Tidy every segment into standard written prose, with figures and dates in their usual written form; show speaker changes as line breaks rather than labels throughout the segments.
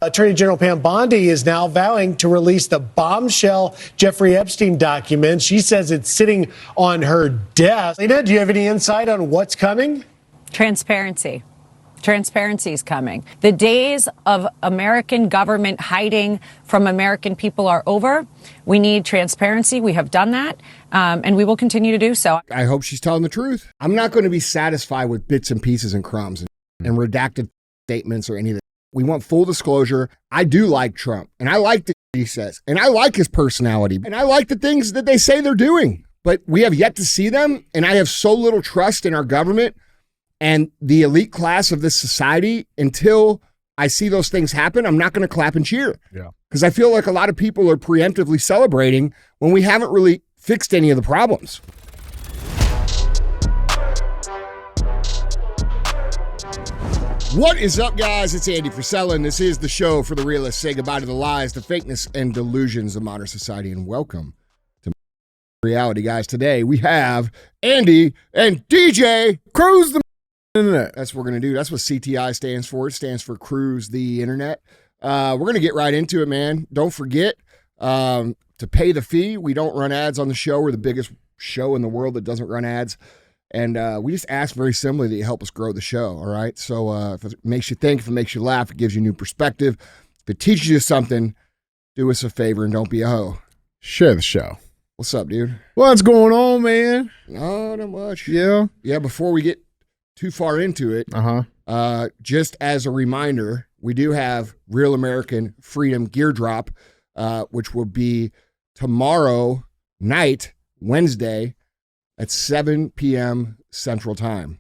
Attorney General Pam Bondi is now vowing to release the bombshell Jeffrey Epstein documents. She says it's sitting on her desk. Lena, do you have any insight on what's coming?
Transparency. Transparency is coming. The days of American government hiding from American people are over. We need transparency. We have done that, and we will continue to do so.
I hope she's telling the truth. I'm not going to be satisfied with bits and pieces and crumbs and redacted statements or any of that. We want full disclosure. I do like Trump, and I like the he says, and I like his personality, and I like the things that they say they're doing. But we have yet to see them, and I have so little trust in our government and the elite class of this society until I see those things happen. I'm not going to clap and cheer.
Yeah.
Because I feel like a lot of people are preemptively celebrating when we haven't really fixed any of the problems. What is up, guys? It's Andy Frisella, and this is the show for the realists. Say goodbye to the lies, the fakeness, and delusions of modern society, and welcome to reality, guys. Today, we have Andy and DJ Cruise the Internet. That's what we're going to do. That's what CTI stands for. It stands for Cruise the Internet. We're going to get right into it, man. Don't forget to pay the fee. We don't run ads on the show. We're the biggest show in the world that doesn't run ads. And we just ask very simply that you help us grow the show, all right? So if it makes you think, if it makes you laugh, it gives you new perspective. If it teaches you something, do us a favor and don't be a hoe.
Share the show.
What's up, dude?
What's going on, man?
No, not much.
Yeah.
Yeah, before we get too far into it, just as a reminder, we do have Real American Freedom Gear Drop, which will be tomorrow night, Wednesday, at 7 p.m. Central Time.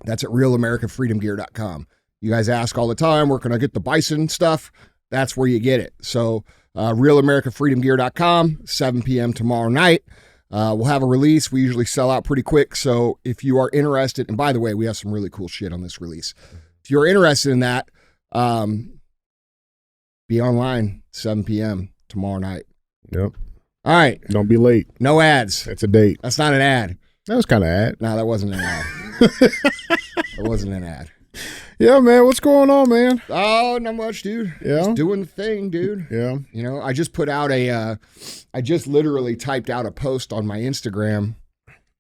That's at realamericanfreedomgear.com. You guys ask all the time, where can I get the bison stuff? That's where you get it. So realamericanfreedomgear.com, 7 p.m. tomorrow night. We'll have a release. We usually sell out pretty quick. So if you are interested, and by the way, we have some really cool shit on this release. If you're interested in that, be online 7 p.m. tomorrow night.
Yep.
All right.
Don't be late.
No ads.
That's a date.
That's not an ad.
That was kind of ad.
No, that wasn't an ad. That wasn't an ad.
Yeah, man. What's going on, man?
Oh, not much, dude.
Yeah.
Just doing the thing, dude.
Yeah.
You know, I just put out I just literally typed out a post on my Instagram.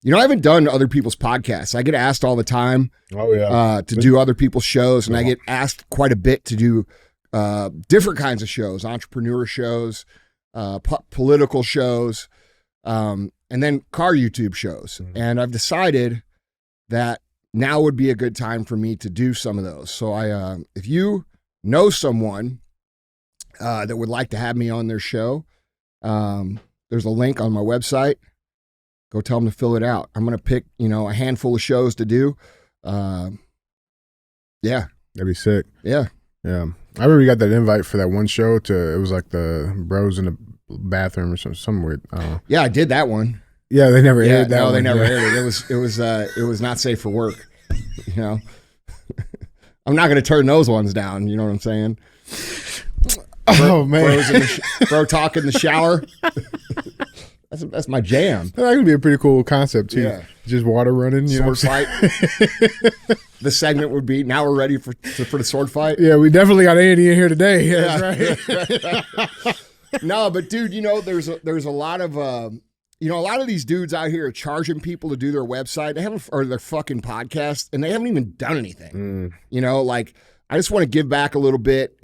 You know, I haven't done other people's podcasts. I get asked all the time to do other people's shows, and I get asked quite a bit to do different kinds of shows, entrepreneur shows, political shows, and then car YouTube shows. Mm-hmm. And I've decided that now would be a good time for me to do some of those. So if you know someone that would like to have me on their show, there's a link on my website. Go tell them to fill it out. I'm going to pick, a handful of shows to do. Yeah.
That'd be sick.
Yeah.
Yeah. I remember you got that invite for that one show it was like the bros in the bathroom or something weird.
Yeah, I did that one.
Yeah, they never aired that one.
No, they never aired it. It was not safe for work. I'm not going to turn those ones down. You know what I'm saying?
Man.
Bro talk in the shower. That's my jam.
That could be a pretty cool concept too. Yeah. Just water running.
Sword fight. The segment would be, now we're ready for the sword fight.
Yeah, we definitely got Andy in here today. Yeah, that's
right. No, but dude, there's a lot of a lot of these dudes out here are charging people to do their website. Or their fucking podcast, and they haven't even done anything. I just want to give back a little bit.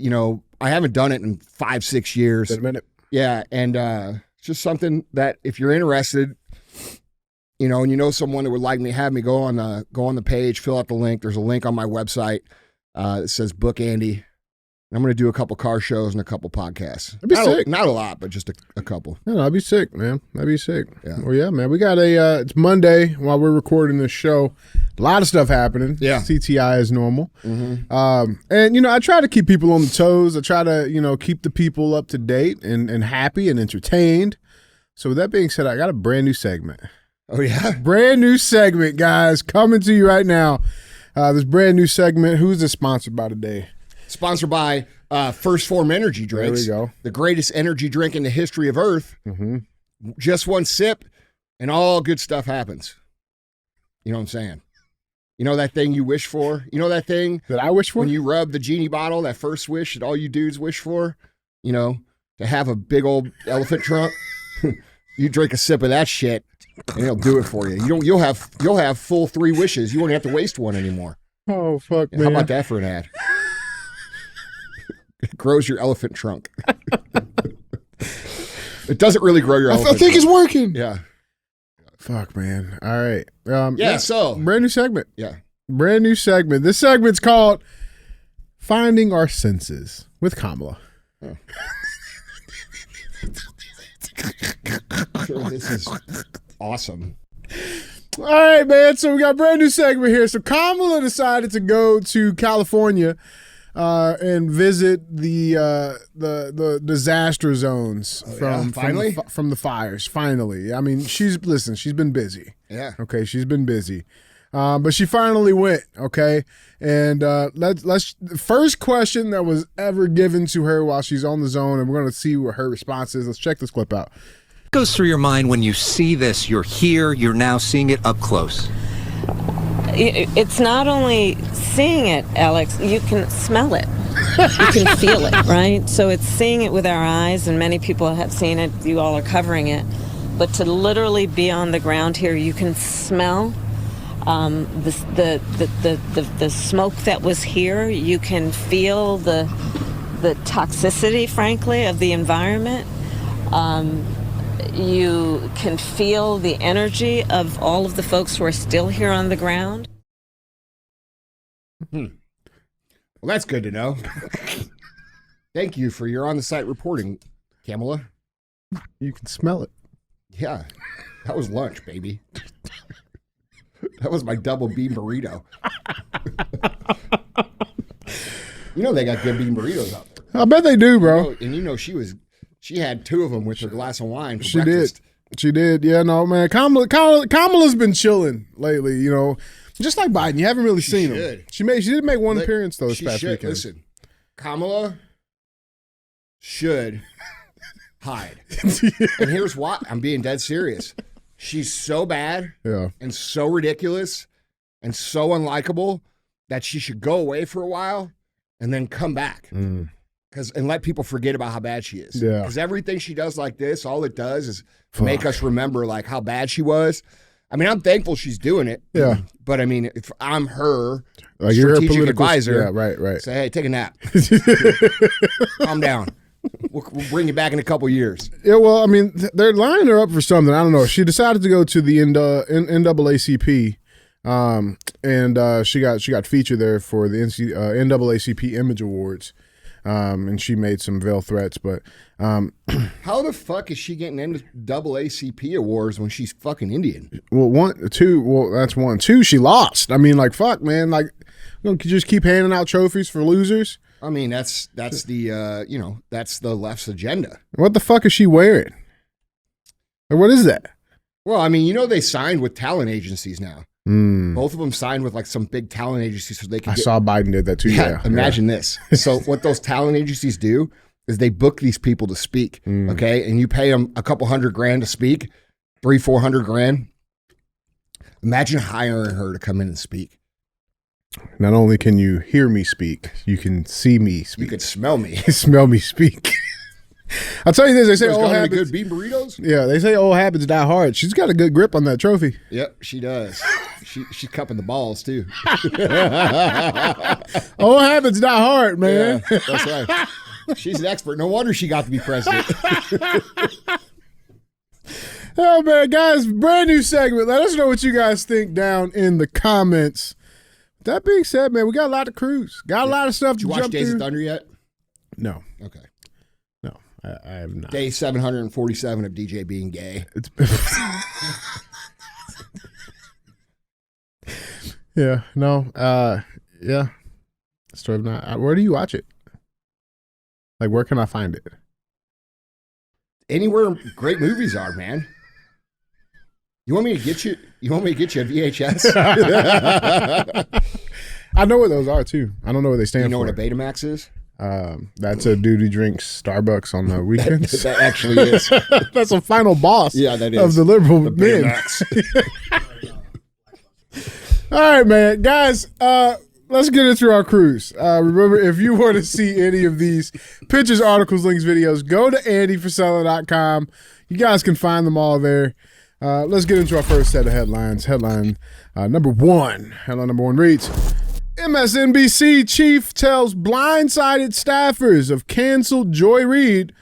I haven't done it in 5-6 years.
Been a minute.
Yeah, and it's just something that if you're interested, and someone that would like me, have me go on the page, fill out the link. There's a link on my website that says Book Andy. And I'm going to do a couple car shows and a couple podcasts.
That'd be sick.
Not a lot, but just a couple.
No, that'd be sick, man. That'd be sick.
Yeah.
Well, yeah, man. We got it's Monday while we're recording this show. A lot of stuff happening.
Yeah.
CTI is normal.
Mm-hmm.
And, I try to keep people on the toes. I try to, keep the people up to date and happy and entertained. So with that being said, I got a brand new segment.
Oh, yeah?
Brand new segment, guys, coming to you right now. This brand new segment, who's it sponsored by today?
Sponsored by First Form Energy Drinks.
There we go.
The greatest energy drink in the history of Earth.
Mm-hmm.
Just one sip, and all good stuff happens. You know what I'm saying? You know that thing you wish for? You know that thing
that I wish for?
When you rub the genie bottle, that first wish that all you dudes wish for? You know, to have a big old elephant trunk? You drink a sip of that shit, and it'll do it for you. You'll have full 3 wishes. You won't have to waste one anymore.
Oh, fuck, man.
How about that for an ad? It grows your elephant trunk. It doesn't really grow your elephant
I think
trunk.
it's working.
Yeah.
Fuck, man. All right.
So.
Brand new segment.
Yeah.
Brand new segment. This segment's called Finding Our Senses with Kamala.
Oh. Sure, this is awesome.
All right, man. So we got a brand new segment here. So Kamala decided to go to California and visit the disaster zones from the fires. Finally, I mean, she's been busy.
Yeah.
Okay, she's been busy, but she finally went. Okay, and let's first question that was ever given to her while she's on the zone, and we're gonna see what her response is. Let's check this clip out.
What goes through your mind when you see this? You're here. You're now seeing it up close.
It's not only seeing it, Alex, you can smell it. You can feel it, right? So it's seeing it with our eyes, and many people have seen it. You all are covering it. But to literally be on the ground here, you can smell the smoke that was here. You can feel the toxicity, frankly, of the environment. You can feel the energy of all of the folks who are still here on the ground.
Well, that's good to know. Thank you for your on-the-site reporting, Kamala.
You can smell it.
Yeah, that was lunch, baby. That was my double bean burrito. You know they got good bean burritos out there.
I bet they do, bro.
She had 2 of them with her glass of wine for
she
breakfast.
She did. Yeah, no, man. Kamala's been chilling lately, you know. Just like Biden. You haven't really seen him. She did make one appearance, though, this past weekend.
Listen, Kamala should hide. And here's why. I'm being dead serious. She's so bad and so ridiculous and so unlikable that she should go away for a while and then come back. And let people forget about how bad she is.
Yeah.
Because everything she does like this, all it does is make us remember like how bad she was. I mean, I'm thankful she's doing it.
Yeah.
But I mean, if I'm her
strategic
advisor,
yeah, right.
Say, hey, take a nap. Calm down. We'll bring you back in a couple years.
Yeah, well, I mean, they're lining her up for something. I don't know. She decided to go to the NAACP, and she got featured there for the NAACP Image Awards. And she made some veiled threats, but
how the fuck is she getting into NAACP awards when she's fucking Indian?
Well, that's one. 2, she lost. I mean, like, fuck, man. Like, you just keep handing out trophies for losers.
I mean, that's the that's the left's agenda.
What the fuck is she wearing? Or what is that?
Well, I mean, they signed with talent agencies now. Both of them signed with like some big talent agencies so they can.
I saw Biden did that too. Yeah.
Imagine this. So what those talent agencies do is they book these people to speak. Okay, and you pay them a couple $100,000 to speak, $300,000-400,000. Imagine hiring her to come in and speak.
Not only can you hear me speak, you can see me speak.
You can smell me.
Smell me speak. I'll tell you this. They say old habits.
Good bean burritos.
Yeah, they say old habits die hard. She's got a good grip on that trophy.
Yep, she does. She's cupping the balls too.
Old habits die hard, man.
Yeah, that's right. She's an expert. No wonder she got to be president.
Oh man, guys, brand new segment. Let us know what you guys think down in the comments. That being said, man, we got a lot to cruise. Got a lot of stuff to jump through.
Did you watch Days of Thunder yet?
No.
Okay.
No, I have not.
Day 747 of DJ being gay.
Yeah. No. Yeah. Story of not. Where do you watch it? Like, where can I find it?
Anywhere great movies are, man. You want me to get you? You want me to get you a VHS?
I know what those are too. I don't know what they stand for.
You know what a Betamax is?
That's a dude who drinks Starbucks on the weekends.
that actually is.
That's a final boss.
Yeah, that is
of the liberal
the
men. All right, man. Guys, let's get into our cruise. Remember, if you want to see any of these pictures, articles, links, videos, go to andyfrisella.com. You guys can find them all there. Let's get into our first set of headlines. Headline number one reads, MSNBC chief tells blindsided staffers of canceled Joy Reid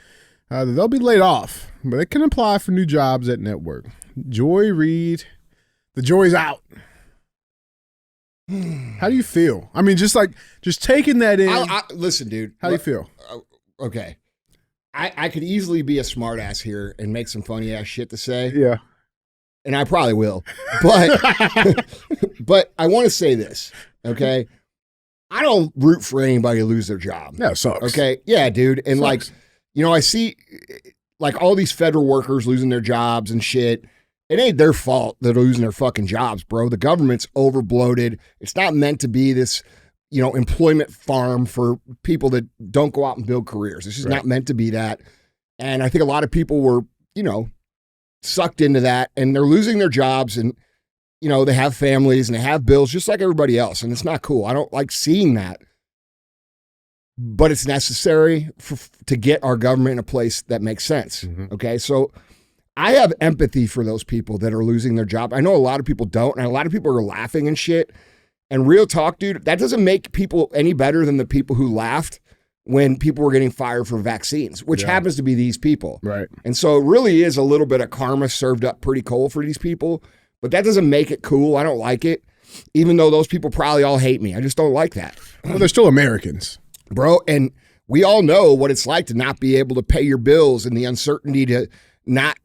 that they'll be laid off, but they can apply for new jobs at network. Joy Reid, the joy's out. How do you feel? I mean, just taking that in.
Listen, dude.
How do you feel?
Okay. I could easily be a smart ass here and make some funny ass shit to say.
Yeah.
And I probably will. But but I want to say this, okay? I don't root for anybody to lose their job.
Yeah, it sucks.
Okay? Yeah, dude. And
sucks.
I see like all these federal workers losing their jobs and shit. It ain't their fault that they're losing their fucking jobs, bro. The government's overbloated. It's not meant to be this, employment farm for people that don't go out and build careers. It's just not meant to be that. And I think a lot of people were, sucked into that, and they're losing their jobs, and, they have families and they have bills just like everybody else. And it's not cool. I don't like seeing that, but it's necessary to get our government in a place that makes sense. Mm-hmm. Okay. So I have empathy for those people that are losing their job. I know a lot of people don't, and a lot of people are laughing and shit. And real talk, dude, that doesn't make people any better than the people who laughed when people were getting fired for vaccines, which happens to be these people.
Right.
And so it really is a little bit of karma served up pretty cold for these people, but that doesn't make it cool. I don't like it, even though those people probably all hate me. I just don't like that.
Well, they're still Americans.
Bro, and we all know what it's like to not be able to pay your bills and the uncertainty to not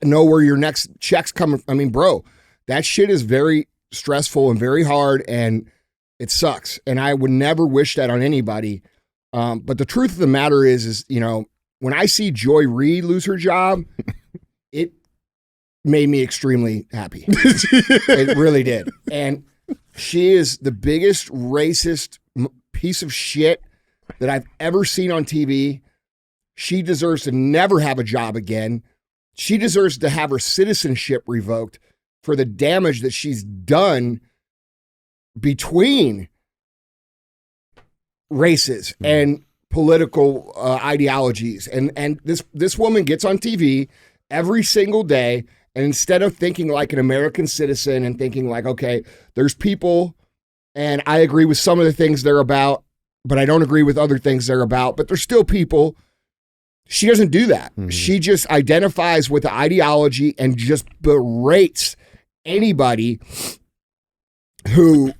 know where your next check's coming. I mean, bro, that shit is very stressful and very hard, and it sucks. And I would never wish that on anybody. But the truth of the matter is, when I see Joy Reid lose her job, it made me extremely happy. It really did. And she is the biggest racist piece of shit that I've ever seen on TV. She deserves to never have a job again. She deserves to have her citizenship revoked for the damage that she's done between races and political ideologies. And this woman gets on TV every single day, and instead of thinking like an American citizen and thinking like, okay, there's people, and I agree with some of the things they're about, but I don't agree with other things they're about, but they're still people. She doesn't do that. Mm-hmm. She just identifies with the ideology and just berates anybody who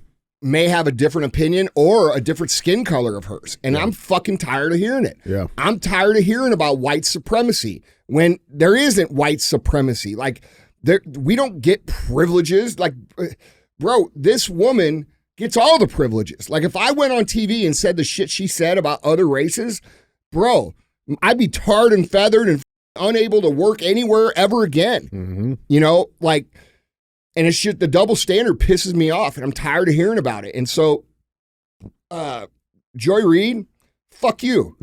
may have a different opinion or a different skin color of hers. And I'm fucking tired of hearing it. Yeah. I'm tired of hearing about white supremacy when there isn't white supremacy. Like, we don't get privileges. Like, bro, this woman gets all the privileges. Like, if I went on TV and said the shit she said about other races, bro, I'd be tarred and feathered and unable to work anywhere ever again. Mm-hmm. And it's just the double standard pisses me off, and I'm tired of hearing about it. And so, Joy Reid, fuck you.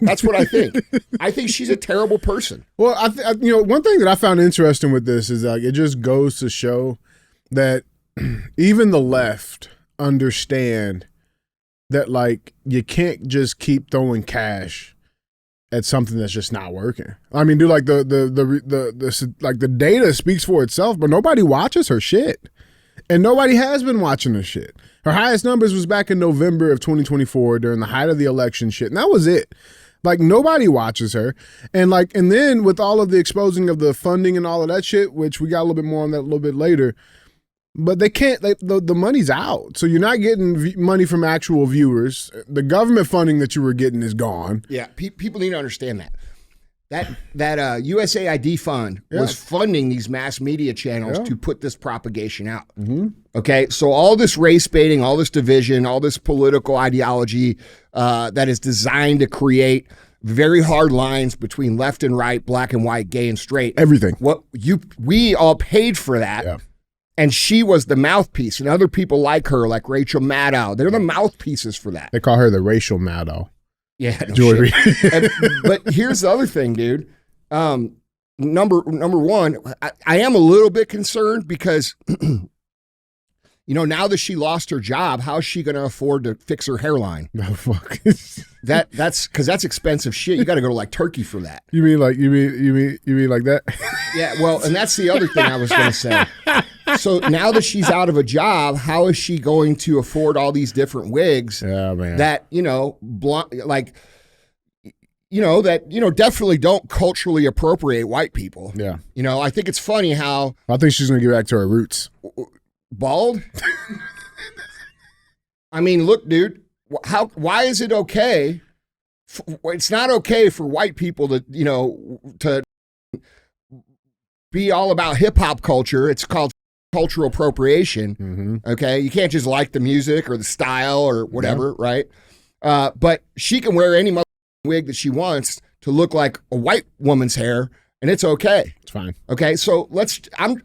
That's what I think. I think she's a terrible person.
Well, one thing that I found interesting with this is it just goes to show that even the left understand that you can't just keep throwing cash at something that's just not working. I mean, dude, the data speaks for itself, but nobody watches her shit, and nobody has been watching her shit. Her highest numbers was back in November of 2024 during the height of the election shit, and that was it. Nobody watches her, and then with all of the exposing of the funding and all of that shit, which we got a little bit more on that a little bit later. But they can't, the money's out. So you're not getting money from actual viewers. The government funding that you were getting is gone.
Yeah, people need to understand that. That USAID fund was funding these mass media channels to put this propagation out. Mm-hmm. Okay, so all this race baiting, all this division, all this political ideology that is designed to create very hard lines between left and right, black and white, gay and straight.
Everything.
We all paid for that. Yeah. And she was the mouthpiece, and other people like her, like Rachel Maddow, they're the mouthpieces for that.
They call her the racial Maddow.
Yeah, Joy Reid. But here's the other thing, dude. Number one, I am a little bit concerned because now that she lost her job, how's she going to afford to fix her hairline?
No fuck.
That's because that's expensive shit. You got to go to like Turkey for that.
You mean like that?
Yeah, well, and that's the other thing I was going to say. So now that she's out of a job, how is she going to afford all these different wigs?
Yeah, man.
That definitely don't culturally appropriate white people.
Yeah.
I think it's funny how
I think she's gonna get back to her roots.
Bald. I mean, look, dude. Why is it okay? It's not okay for white people to be all about hip hop culture. It's called cultural appropriation.
Mm-hmm.
Okay, you can't just like the music or the style or whatever, right? But she can wear any wig that she wants to look like a white woman's hair, and it's okay.
It's fine.
Okay, so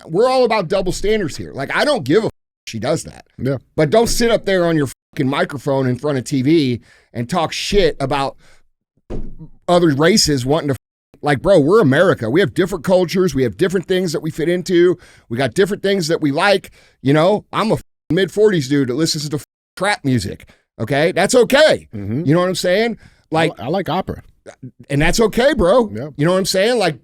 we're all about double standards here. Like, I don't give a she does that.
Yeah.
But don't sit up there on your fucking microphone in front of TV and talk shit about other races wanting to like, bro, we're America. We have different cultures. We have different things that we fit into. We got different things that we like. I'm a mid-40s dude that listens to trap music. Okay? That's okay.
Mm-hmm.
You know what I'm saying? Like,
I like opera.
And that's okay, bro.
Yeah.
You know what I'm saying? Like,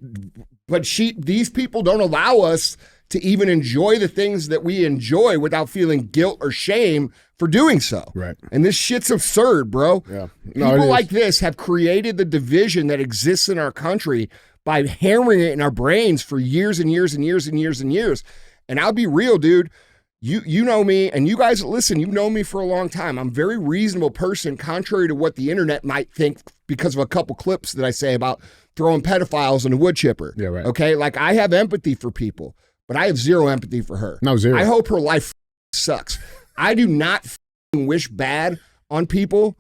but these people don't allow us to even enjoy the things that we enjoy without feeling guilt or shame for doing so.
Right.
And this shit's absurd, bro.
Yeah.
People like this have created the division that exists in our country by hammering it in our brains for years and years and years and years and years. And I'll be real, dude. You know me, and you guys listen, you've known me for a long time. I'm a very reasonable person, contrary to what the internet might think because of a couple clips that I say about throwing pedophiles in a wood chipper.
Yeah, right.
Okay? Like, I have empathy for people, but I have zero empathy for her.
No, zero.
I hope her life sucks. I do not wish bad on people.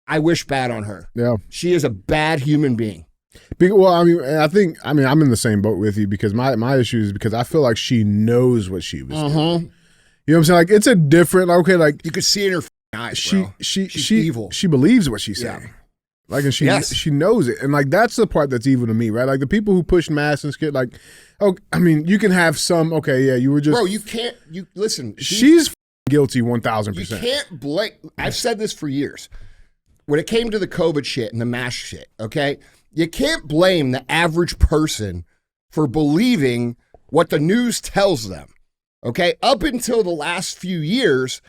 I wish bad on her.
Yeah.
She is a bad human being.
Well, I'm in the same boat with you because my issue is because I feel like she knows what she was doing. You know what I'm saying? Like, it's a different, okay, like.
You could see in her eyes, bro. She's evil.
She believes what she's saying.
Yeah.
Like, and she knows it. And, like, that's the part that's evil to me, right? Like, the people who push masks and shit, like, you can have some, okay, yeah, you were just.
Bro, listen.
She's guilty 1,000%.
You can't blame. I've said this for years. When it came to the COVID shit and the mask shit, okay, you can't blame the average person for believing what the news tells them. Okay, up until the last few years,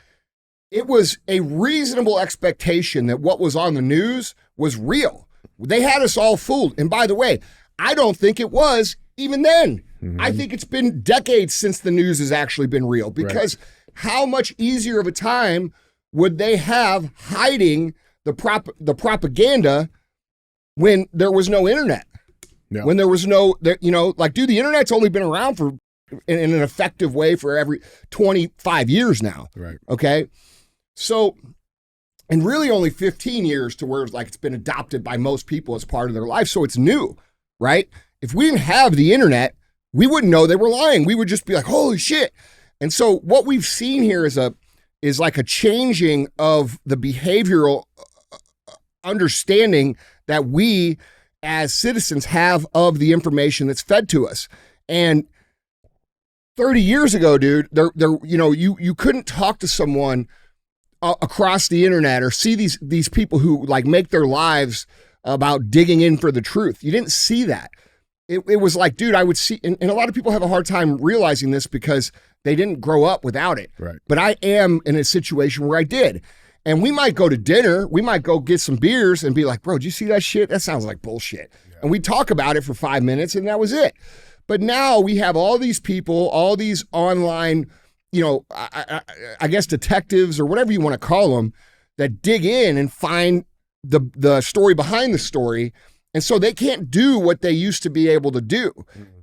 it was a reasonable expectation that what was on the news was real. They had us all fooled. And by the way, I don't think it was even then. Mm-hmm. I think it's been decades since the news has actually been real because how much easier of a time would they have hiding the propaganda when there was no internet? Yeah. When there was no, dude, the internet's only been around for in an effective way for every 25 years now.
Right.
Okay. So, and really only 15 years to where it's been adopted by most people as part of their life. So it's new, right? If we didn't have the internet, we wouldn't know they were lying. We would just be like, holy shit. And so what we've seen here is like a changing of the behavioral understanding that we as citizens have of the information that's fed to us. And 30 years ago, dude, you couldn't talk to someone across the internet or see these people who like make their lives about digging in for the truth. You didn't see that. It was like, dude, I would see, and a lot of people have a hard time realizing this because they didn't grow up without it.
Right.
But I am in a situation where I did. And we might go to dinner, we might go get some beers and be like, bro, did you see that shit? That sounds like bullshit. Yeah. And we talk about it for 5 minutes and that was it. But now we have all these people, all these online, I guess detectives or whatever you want to call them that dig in and find the story behind the story. And so they can't do what they used to be able to do.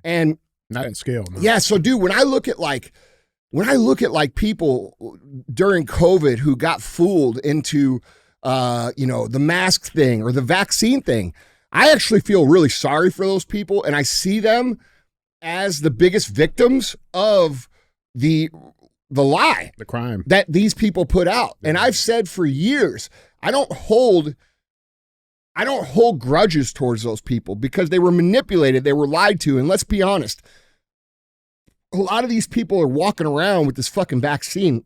And
not at scale. No.
Yeah. So dude, when I look at people during COVID who got fooled into, the mask thing or the vaccine thing, I actually feel really sorry for those people. And I see them as the biggest victims of the lie,
the crime
that these people put out. And I've said for years, I don't hold grudges towards those people because they were manipulated, they were lied to. And let's be honest, a lot of these people are walking around with this fucking vaccine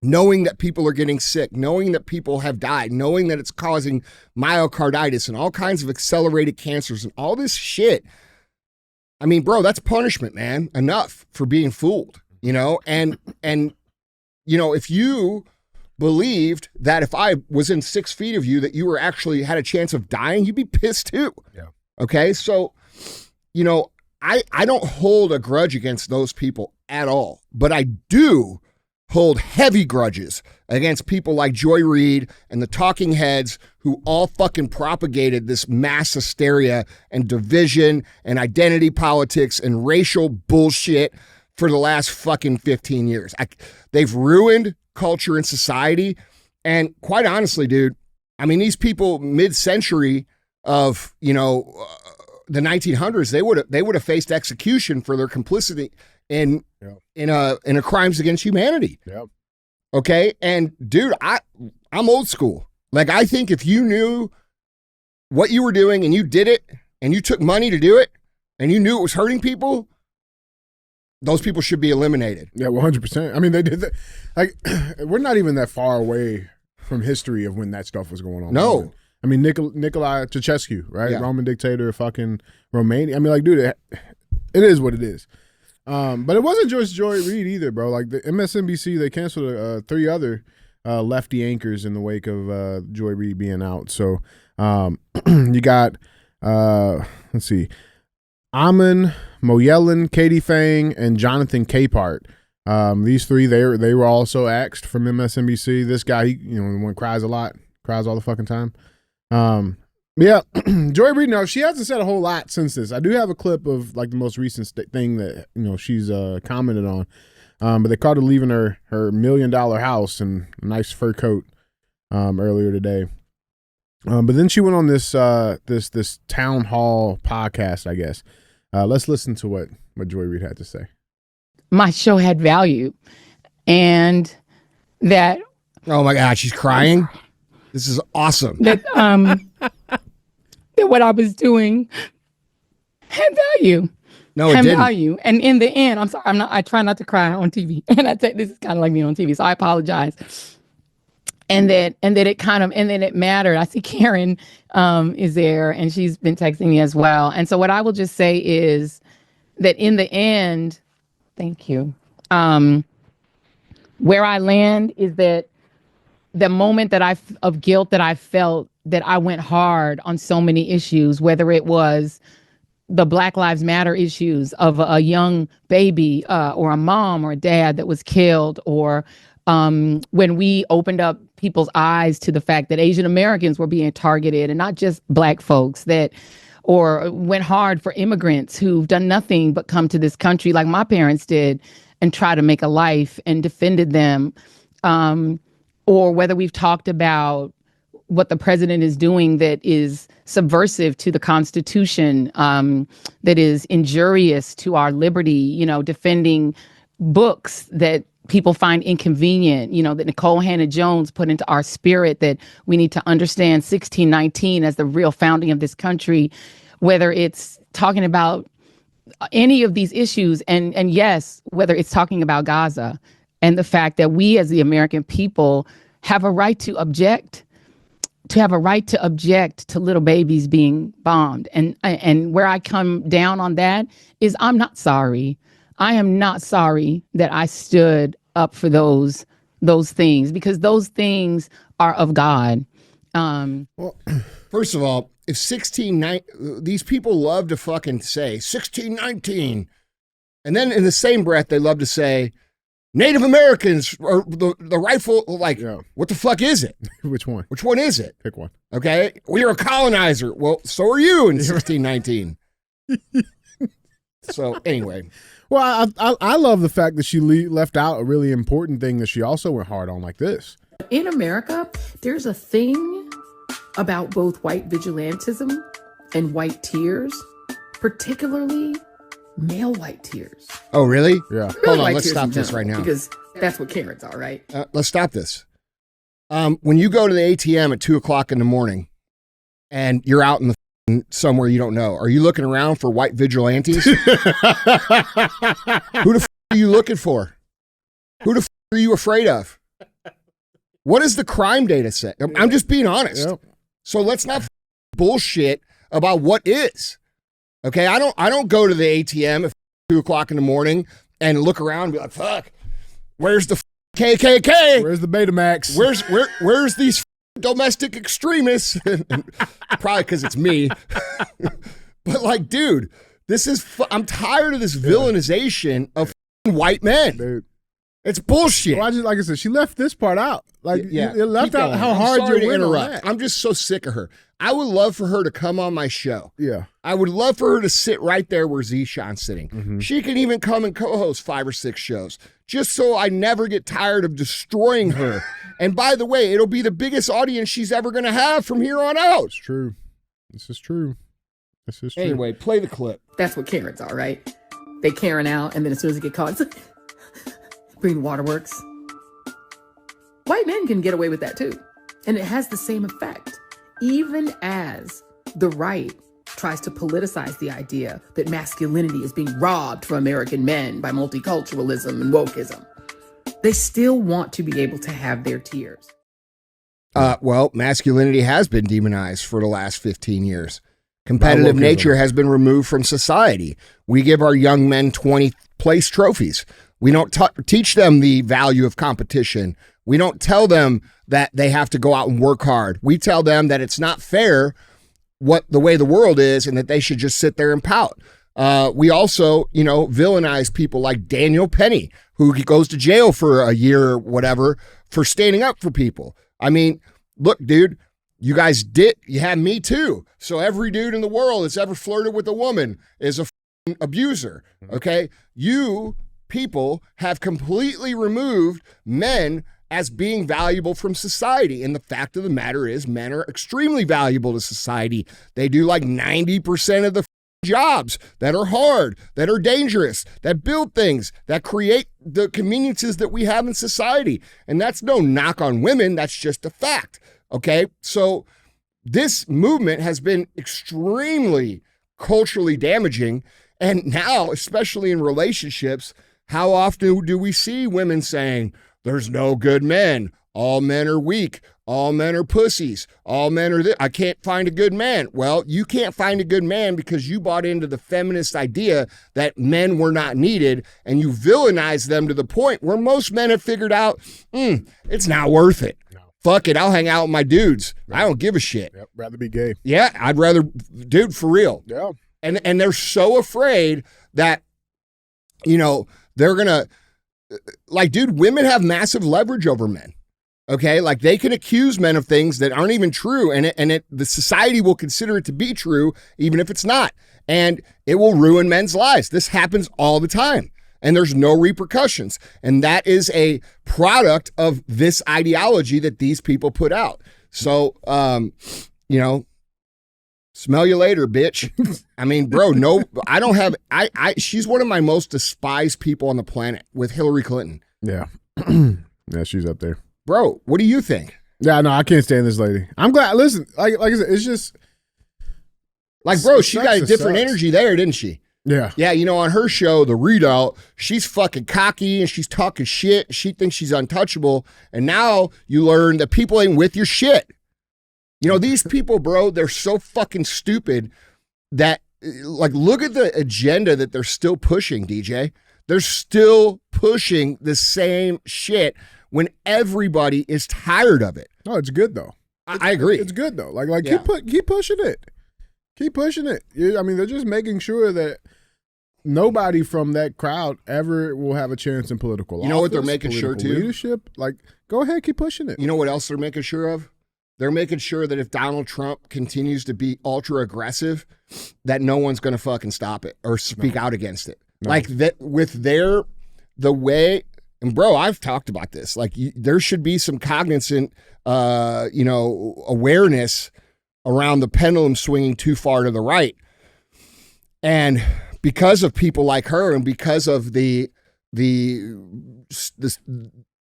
knowing that people are getting sick, knowing that people have died, knowing that it's causing myocarditis and all kinds of accelerated cancers and all this shit. I mean, bro, that's punishment, man. Enough for being fooled, you know? And you know, if you believed that if I was in 6 feet of you, that you were actually had a chance of dying, you'd be pissed too.
Yeah.
Okay. So, you know, I don't hold a grudge against those people at all, but I do hold heavy grudges against people like Joy Reid and the talking heads who all fucking propagated this mass hysteria and division and identity politics and racial bullshit for the last fucking 15 years. They've ruined culture and society. And quite honestly, dude, I mean, these people mid-century of, you know, the 1900s, they would have faced execution for their complicity in a crimes against humanity.
Yep.
Okay. And dude, I'm old school. Like, I think if you knew what you were doing and you did it and you took money to do it and you knew it was hurting people, those people should be eliminated.
Yeah, 100%. I mean, they did that. Like, we're not even that far away from history of when that stuff was going on.
No.
I mean, Nikolai Ceausescu, right?
Yeah.
Roman dictator, fucking Romania. I mean, like, dude, it is what it is. But it wasn't just Joy Reid either, bro. Like, the MSNBC, they canceled 3 other lefty anchors in the wake of Joy Reid being out. So you got, let's see, Amin Moyellon, Katie Fang, and Jonathan Capehart. These 3, they were also axed from MSNBC. This guy, you know, the one cries a lot, cries all the fucking time. Yeah, Joy Reid, no, she hasn't said a whole lot since this. I do have a clip of like the most recent thing that, you know, she's commented on. But they caught her leaving her $1 million house and a nice fur coat earlier today. But then she went on this town hall podcast, I guess. Let's listen to what Joy Reid had to say.
My show had value, and that.
Oh my God, she's crying. This is awesome.
That that what I was doing had value.
No, it
had
didn't.
value. And in the end, I'm sorry, I try not to cry on TV. And this is kind of like me on TV, so I apologize. And that it mattered. I see Karen is there, and she's been texting me as well. And so what I will just say is that in the end, thank you. Where I land is that the moment of guilt that I felt, that I went hard on so many issues, whether it was the Black Lives Matter issues of a young baby or a mom or a dad that was killed, or when we opened up people's eyes to the fact that Asian Americans were being targeted and not just Black folks, or went hard for immigrants who've done nothing but come to this country like my parents did and try to make a life and defended them. Or whether we've talked about what the president is doing that is subversive to the Constitution, that is injurious to our liberty, you know, defending books that people find inconvenient, you know, that Nicole Hannah-Jones put into our spirit, that we need to understand 1619 as the real founding of this country, whether it's talking about any of these issues, and yes, whether it's talking about Gaza and the fact that we as the American people have a right to object, to little babies being bombed. And where I come down on that is I'm not sorry. I am not sorry that I stood up for those things, because those things are of God.
Well, first of all, if 1619, these people love to fucking say 1619, and then in the same breath they love to say Native Americans or the rightful, like, yeah. What the fuck is it?
Which one?
Which one is it?
Pick one.
Okay, we are a colonizer. Well, so are you in 1619. So anyway.
Well, I love the fact that she left out a really important thing that she also went hard on, like this.
In America, there's a thing about both white vigilantism and white tears, particularly male white tears.
Oh, really?
Yeah.
Hold on, let's stop this right now.
Because that's what Karens are, right?
Let's stop this. When you go to the ATM at 2:00 in the morning and you're out in the somewhere you don't know, are you looking around for white vigilantes? Who the are you looking for? Who the are you afraid of? What does the crime data say? I'm just being honest.
Yep.
So let's not bullshit about what is. Okay, I don't go to the ATM at 2 o'clock in the morning and look around and be like, fuck, where's the KKK?
Where's the Betamax?
Where's these domestic extremists? Probably because it's me. But like, dude, this is, I'm tired of this villainization of white men.
Dude.
It's bullshit.
Well, like I said, she left this part out. Like,
yeah,
you left out how hard you went on that.
I'm just so sick of her. I would love for her to come on my show.
Yeah.
I would love for her to sit right there where Zishan's sitting.
Mm-hmm.
She can even come and co-host 5 or 6 shows, just so I never get tired of destroying her. And by the way, it'll be the biggest audience she's ever going to have from here on out.
It's true. This is true. This is true.
Anyway, play the clip.
That's what Karens are, right? They Karen out, and then as soon as they get caught, it's like, Green Waterworks. White men can get away with that too. And it has the same effect. Even as the right tries to politicize the idea that masculinity is being robbed from American men by multiculturalism and wokeism, they still want to be able to have their tears.
Well, masculinity has been demonized for the last 15 years. Competitive nature has been removed from society. We give our young men 20th place trophies. We don't teach them the value of competition. We don't tell them that they have to go out and work hard. We tell them that it's not fair the way the world is and that they should just sit there and pout. We also, villainize people like Daniel Penny, who goes to jail for a year or whatever for standing up for people. I mean, look, dude, you had Me Too. So every dude in the world that's ever flirted with a woman is a abuser. Okay. You people have completely removed men as being valuable from society. And the fact of the matter is men are extremely valuable to society. They do like 90% of the jobs that are hard, that are dangerous, that build things, that create the conveniences that we have in society. And that's no knock on women. That's just a fact. Okay. So this movement has been extremely culturally damaging. And now, especially in relationships, how often do we see women saying, there's no good men, all men are weak, all men are pussies, all men are I can't find a good man. Well, you can't find a good man because you bought into the feminist idea that men were not needed, and you villainize them to the point where most men have figured out, it's not worth it. No. Fuck it, I'll hang out with my dudes. I don't give a shit.
Yep, rather be gay.
Yeah, I'd rather, dude, for real.
Yeah.
And they're so afraid that, they're going to, like, dude, women have massive leverage over men. Okay. Like, they can accuse men of things that aren't even true. And the society will consider it to be true, even if it's not. And it will ruin men's lives. This happens all the time. And there's no repercussions. And that is a product of this ideology that these people put out. So, smell you later, bitch. I mean, bro, no, I don't have, she's one of my most despised people on the planet with Hillary Clinton.
Yeah. Yeah, she's up there.
Bro, what do you think?
Yeah, no, I can't stand this lady. I'm glad, listen, like I said, it's just.
Like, bro, she got a different energy there, didn't she?
Yeah.
Yeah, on her show, The Readout, she's fucking cocky and she's talking shit. She thinks she's untouchable. And now you learn that people ain't with your shit. These people, bro, they're so fucking stupid that, like, look at the agenda that they're still pushing, DJ. They're still pushing the same shit when everybody is tired of it.
No, it's good, though.
I agree.
It's good, though. Like yeah. keep pushing it. Keep pushing it. I mean, they're just making sure that nobody from that crowd ever will have a chance in political office.
You know what they're making sure, too?
Leadership. Like, go ahead, keep pushing it.
You know what else they're making sure of? They're making sure that if Donald Trump continues to be ultra aggressive, that no one's going to fucking stop it or speak out against it. No. Like that with the way, and bro, I've talked about this. Like there should be some cognizant, awareness around the pendulum swinging too far to the right. And because of people like her, and because of the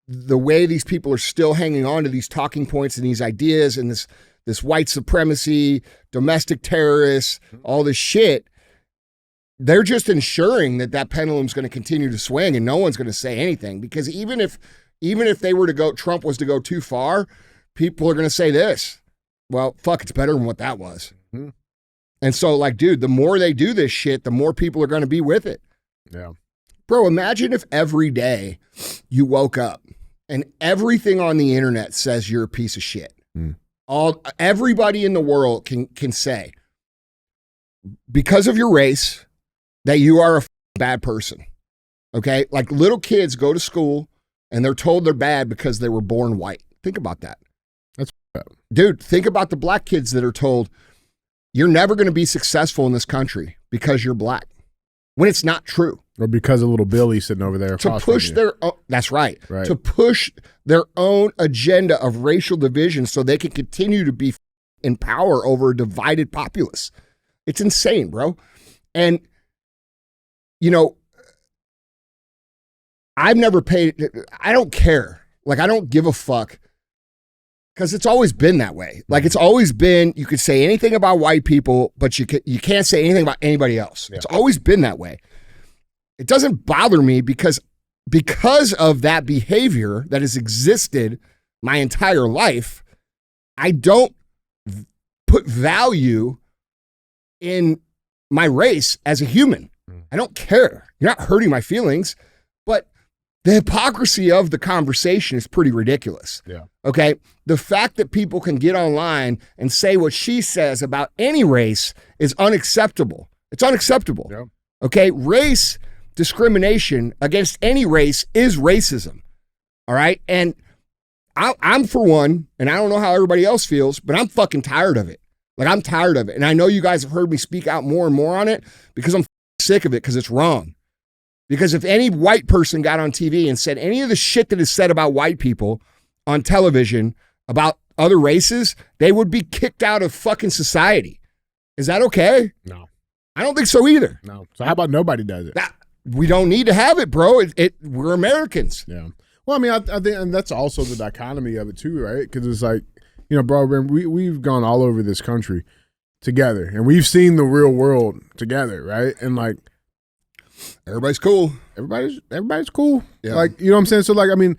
way these people are still hanging on to these talking points and these ideas and this white supremacy, domestic terrorists, all this shit, they're just ensuring that pendulum's going to continue to swing and no one's going to say anything. Because even if even if Trump was to go too far, people are going to say this. Well, fuck, it's better than what that was. Mm-hmm. And so, like, dude, the more they do this shit, the more people are going to be with it.
Yeah.
Bro, imagine if every day you woke up and everything on the internet says you're a piece of shit. Mm. Everybody in the world can say, because of your race, that you are a bad person. Okay? Like, little kids go to school and they're told they're bad because they were born white. Think about that.
That's bad.
Dude, think about the black kids that are told, you're never going to be successful in this country because you're black, when it's not true.
Or because of little Billy sitting over there.
To push that's right. To push their own agenda of racial division so they can continue to be in power over a divided populace. It's insane, bro. And, you know, I don't care. Like, I don't give a fuck. Because it's always been that way. Like, it's always been, you could say anything about white people, but you can't say anything about anybody else. Yeah. It's always been that way. It doesn't bother me because of that behavior that has existed my entire life. I don't put value in my race as a human. I don't care. You're not hurting my feelings, but the hypocrisy of the conversation is pretty ridiculous.
Yeah.
Okay. The fact that people can get online and say what she says about any race is unacceptable. It's unacceptable.
Yeah.
Okay. Race discrimination against any race is racism. All right. And I'm for one, and I don't know how everybody else feels, but I'm fucking tired of it. Like, I'm tired of it. And I know you guys have heard me speak out more and more on it because I'm sick of it, because it's wrong. Because if any white person got on TV and said any of the shit that is said about white people on television about other races, they would be kicked out of fucking society. Is that okay?
No.
I don't think so either.
No. So how about nobody does it?
We don't need to have it, bro. We're Americans.
Yeah. Well, I mean, I think, and that's also the dichotomy of it too, right? Because it's like, you know, bro, we've gone all over this country together, and we've seen the real world together, right? And like,
everybody's cool.
Everybody's cool.
Yeah.
Like, you know what I'm saying? So like, I mean,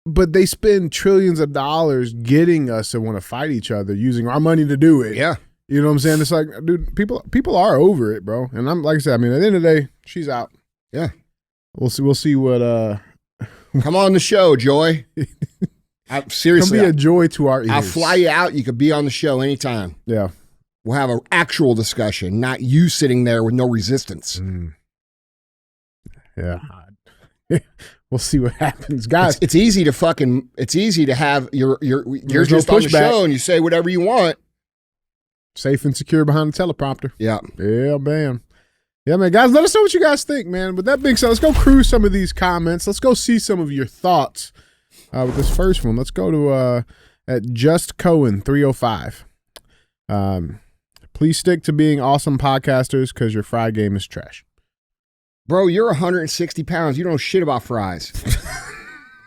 but they spend trillions of dollars getting us to want to fight each other using our money to do it.
Yeah.
You know what I'm saying? It's like, dude, people are over it, bro. And I'm, like I said, I mean, at the end of the day, she's out.
Yeah.
We'll see what
come on the show, Joy. Seriously.
Come be a joy to our ears.
I'll fly you out. You could be on the show anytime.
Yeah.
We'll have an actual discussion, not you sitting there with no resistance.
Mm. Yeah. We'll see what happens, guys.
It's easy to have you're just on the show and you say whatever you want.
Safe and secure behind the teleprompter.
Yeah.
Yeah, man. Yeah, man. Guys, let us know what you guys think, man. With that being said, let's go cruise some of these comments. Let's go see some of your thoughts with this first one. Let's go to at Just Cohen 305. Please stick to being awesome podcasters because your fry game is trash.
Bro, you're 160 pounds. You don't know shit about fries.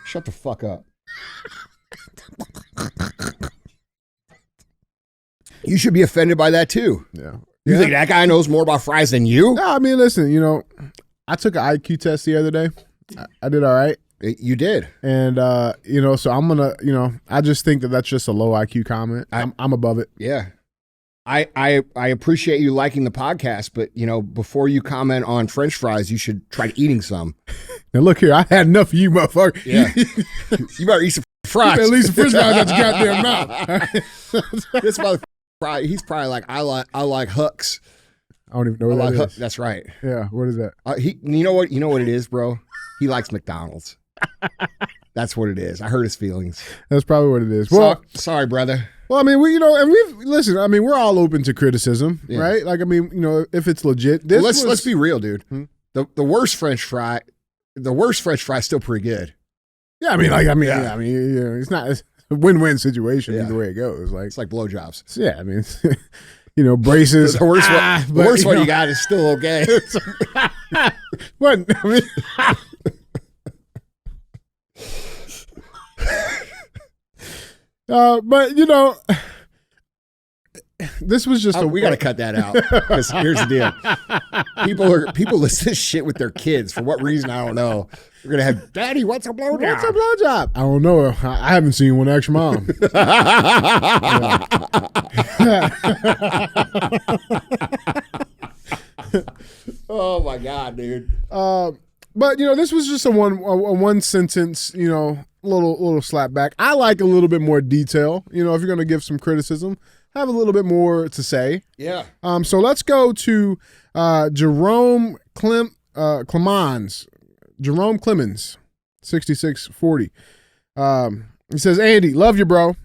Shut the fuck up. You should be offended by that too.
Yeah.
You think that guy knows more about fries than you?
No, I mean, listen, you know, I took an IQ test the other day. I did all right.
You did.
And, you know, so I'm going to, you know, I just think that that's just a low IQ comment. I'm above it.
Yeah. I appreciate you liking the podcast, but, you know, before you comment on French fries, you should try eating some.
Now, look here. I had enough of you, motherfucker.
Yeah. You better eat some fries.
You better eat some French fries out your goddamn mouth.
This motherfucker, he's probably like, I like hooks.
I don't even know what that is.
That's right.
Yeah. What is that?
You know what it is, bro? He likes McDonald's. That's what it is. I hurt his feelings.
That's probably what it is. Well,
sorry, brother.
Well, I mean, listen. I mean, we're all open to criticism, right? Like, I mean, you know, if it's legit.
Let's be real, dude. The worst French fry is still pretty good.
Yeah, it's not it's a win-win situation either way it goes. Like,
it's like blowjobs.
Yeah, I mean, you know, braces.
The worst one you got is still okay.
What? I mean. But, you know, this was just
we got to cut that out because here's the deal: people listen to shit with their kids for what reason I don't know. We're gonna have Daddy, what's a blowjob?
What's a blowjob? I don't know. I haven't seen one. Ask your mom.
Oh my God, dude.
But this was just a one sentence, little slap back. I like a little bit more detail. If you're gonna give some criticism, have a little bit more to say.
Yeah.
So let's go to Jerome Clemens, 6640. He says, Andy, love you, bro,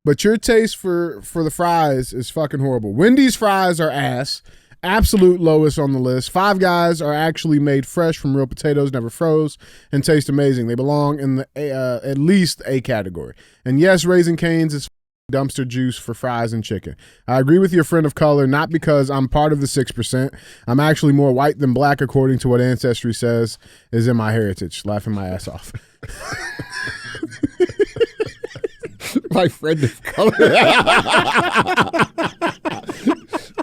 but your taste for the fries is fucking horrible. Wendy's fries are ass. Absolute lowest on the list. Five Guys are actually made fresh from real potatoes, never froze, and taste amazing. They belong in the at least A category. And yes, Raising Cane's is dumpster juice for fries and chicken. I agree with your friend of color, not because I'm part of the 6%. I'm actually more white than black, according to what Ancestry says is in my heritage. Laughing my ass off.
My friend of color.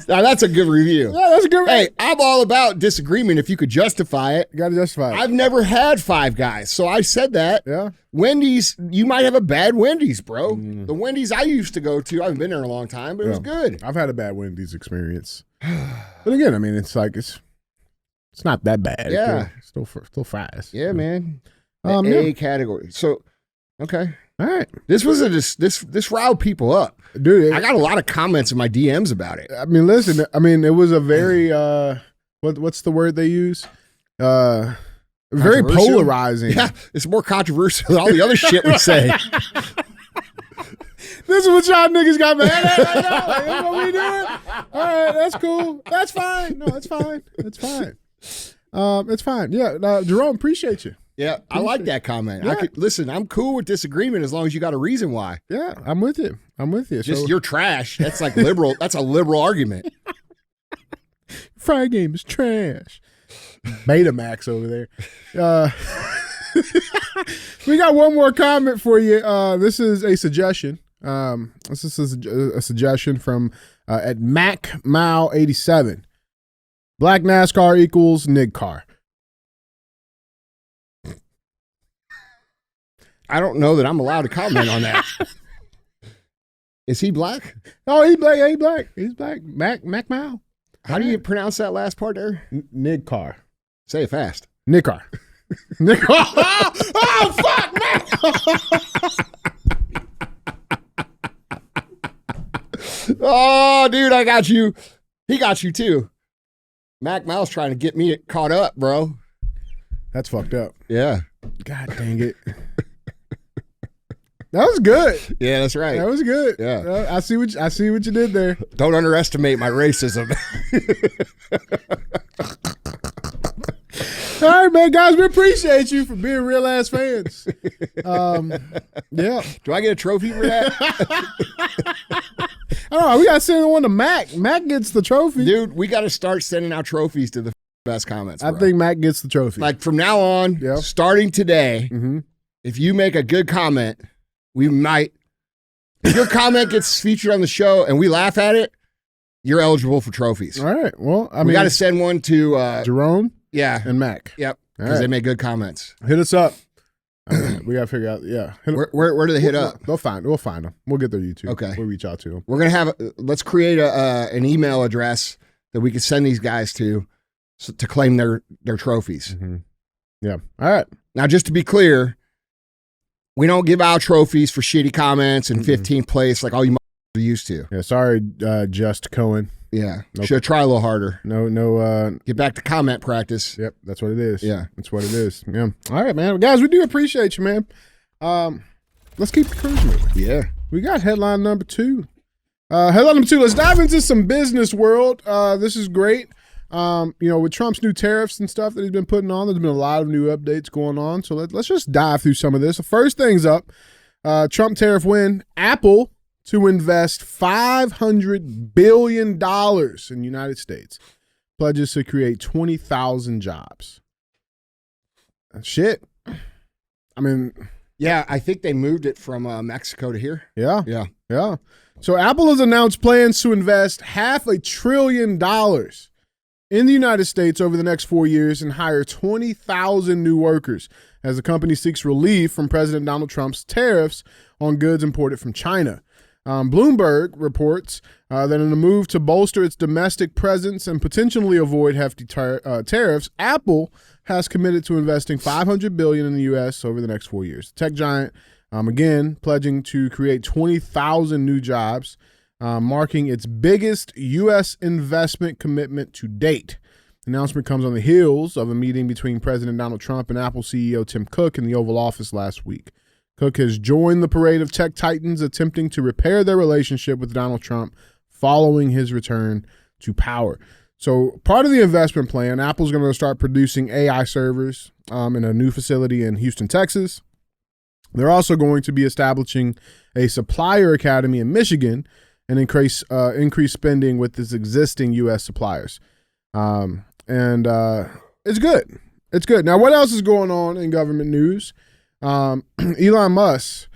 Now that's a good review.
Yeah, that's a good review.
Hey, I'm all about disagreement if you could justify it.
You got to justify it.
I've never had Five Guys, so I said that.
Yeah.
Wendy's, you might have a bad Wendy's, bro. The Wendy's I used to go to, I haven't been there in a long time, but it was good.
I've had a bad Wendy's experience. But again, I mean, it's not that bad.
Yeah.
Still fries.
Yeah, man.
Yeah.
A category. So, okay.
All right.
This was this riled people up.
Dude,
I got a lot of comments in my DMs about it.
I mean, listen, it was a very what's the word they use? Very polarizing.
Yeah, it's more controversial than all the other shit we say.
This is what y'all niggas got mad at right now. Like, that's what we doing. All right, that's cool. That's fine. No, it's fine. It's fine. It's fine. Yeah, Jerome, appreciate you.
Yeah, I like that comment.
Yeah.
Listen, I'm cool with disagreement as long as you got a reason why.
Yeah, I'm with you.
Just you're trash. That's like liberal. That's a liberal argument.
Fry game is trash. Betamax over there. We got one more comment for you. This is a suggestion. This is a suggestion from at MacMao87. Black NASCAR equals Nig car.
I don't know that I'm allowed to comment on that. Is he black?
Oh, he's black. Yeah, he's black. He's black. Mac Mao.
How do you pronounce that last part there?
Nig car.
Say it fast.
Nig car. Nig car. Oh, fuck, man.
Oh, dude, I got you. He got you too. Mac Miles trying to get me caught up, bro.
That's fucked up.
Yeah.
God dang it. That was good.
Yeah, that's right.
That was good.
Yeah.
I see what you did there.
Don't underestimate my racism.
All right, man, guys, we appreciate you for being real ass fans. Yeah.
Do I get a trophy for that?
I don't know. We got to send one to Mac. Mac gets the trophy.
Dude, we got to start sending out trophies to the best comments, bro.
I think Mac gets the trophy.
Like from now on, starting today, if you make a good comment, we might, if your comment gets featured on the show and we laugh at it, you're eligible for trophies.
All right. Well,
we got to send one to
Jerome.
Yeah.
And Mac.
Yep. Because they make good comments.
Hit us up. We got to figure out. Yeah.
Where do they hit up?
We'll find them. We'll get their YouTube.
Okay.
We'll reach out to them.
We're going to have, let's create an email address that we can send these guys to claim their trophies.
Yeah. All right.
Now, just to be clear, we don't give out trophies for shitty comments and 15th place like all you are used to.
Yeah. Sorry, Just Cohen.
Yeah. Nope. Should try a little harder.
No.
Get back to comment practice.
Yep. That's what it is.
Yeah.
That's what it is. Yeah. All right, man. Guys, we do appreciate you, man. Let's keep the cruise moving.
Yeah.
We got headline number 2. Let's dive into some business world. This is great. With Trump's new tariffs and stuff that he's been putting on, there's been a lot of new updates going on. So let's just dive through some of this. The first thing's up, Trump tariff win, Apple to invest $500 billion in the United States. Pledges to create 20,000 jobs. Shit. I mean...
Yeah, I think they moved it from Mexico to here.
Yeah. So Apple has announced plans to invest $500 billion in the United States over the next 4 years and hire 20,000 new workers as the company seeks relief from President Donald Trump's tariffs on goods imported from China. Bloomberg reports that in a move to bolster its domestic presence and potentially avoid hefty tariffs, Apple has committed to investing $500 billion in the U.S. over the next 4 years. The tech giant, again, pledging to create 20,000 new jobs, marking its biggest U.S. investment commitment to date. The announcement comes on the heels of a meeting between President Donald Trump and Apple CEO Tim Cook in the Oval Office last week. Cook has joined the parade of tech titans attempting to repair their relationship with Donald Trump following his return to power. So part of the investment plan, Apple's going to start producing AI servers in a new facility in Houston, Texas. They're also going to be establishing a supplier academy in Michigan and increase spending with its existing U.S. suppliers. And it's good. It's good. Now, what else is going on in government news? Elon Musk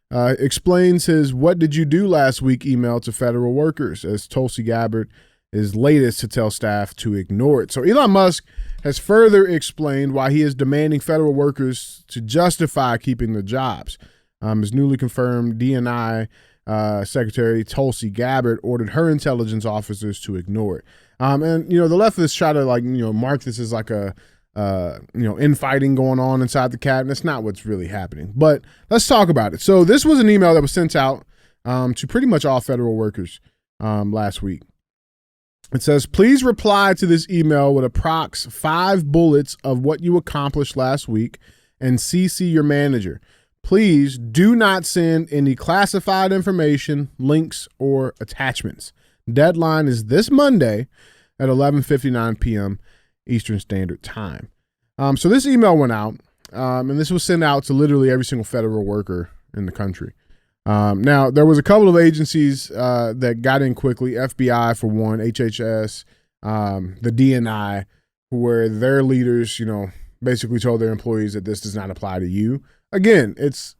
explains his "What did you do last week?" email to federal workers as Tulsi Gabbard is latest to tell staff to ignore it. So Elon Musk has further explained why he is demanding federal workers to justify keeping their jobs. His newly confirmed D&I Secretary Tulsi Gabbard ordered her intelligence officers to ignore it. And, the leftists try to mark this as like a, infighting going on inside the cabinet. That's not what's really happening. But let's talk about it. So this was an email that was sent out to pretty much all federal workers last week. It says, please reply to this email with approx 5 bullets of what you accomplished last week and CC your manager. Please do not send any classified information, links, or attachments. Deadline is this Monday at 11:59 p.m. Eastern Standard Time. So this email went out, and this was sent out to literally every single federal worker in the country. Now, there was a couple of agencies that got in quickly, FBI for one, HHS, the DNI, where their leaders, basically told their employees that this does not apply to you. Again, it's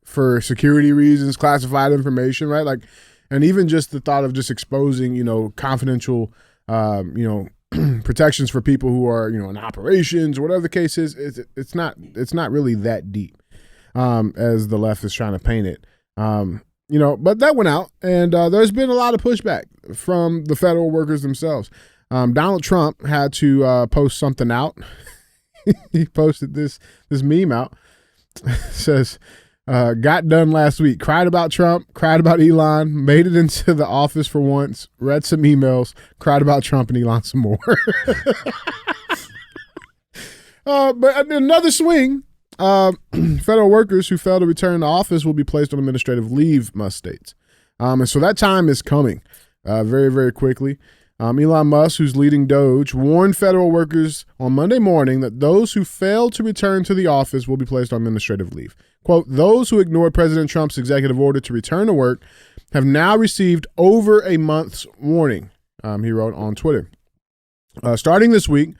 for security reasons, classified information, right? And even just the thought of just exposing, confidential, protections for people who are, in operations or whatever the case is, it's not really that deep, as the left is trying to paint it. But that went out, and there's been a lot of pushback from the federal workers themselves. Donald Trump had to post something out. He posted this meme out. Says, got done last week. Cried about Trump, cried about Elon, made it into the office for once, read some emails, cried about Trump and Elon some more. But another swing, federal workers who fail to return to office will be placed on administrative leave, Musk states. And so that time is coming very, very quickly. Elon Musk, who's leading Doge, warned federal workers on Monday morning that those who fail to return to the office will be placed on administrative leave. Quote, those who ignored President Trump's executive order to return to work have now received over a month's warning, he wrote on Twitter. Starting this week,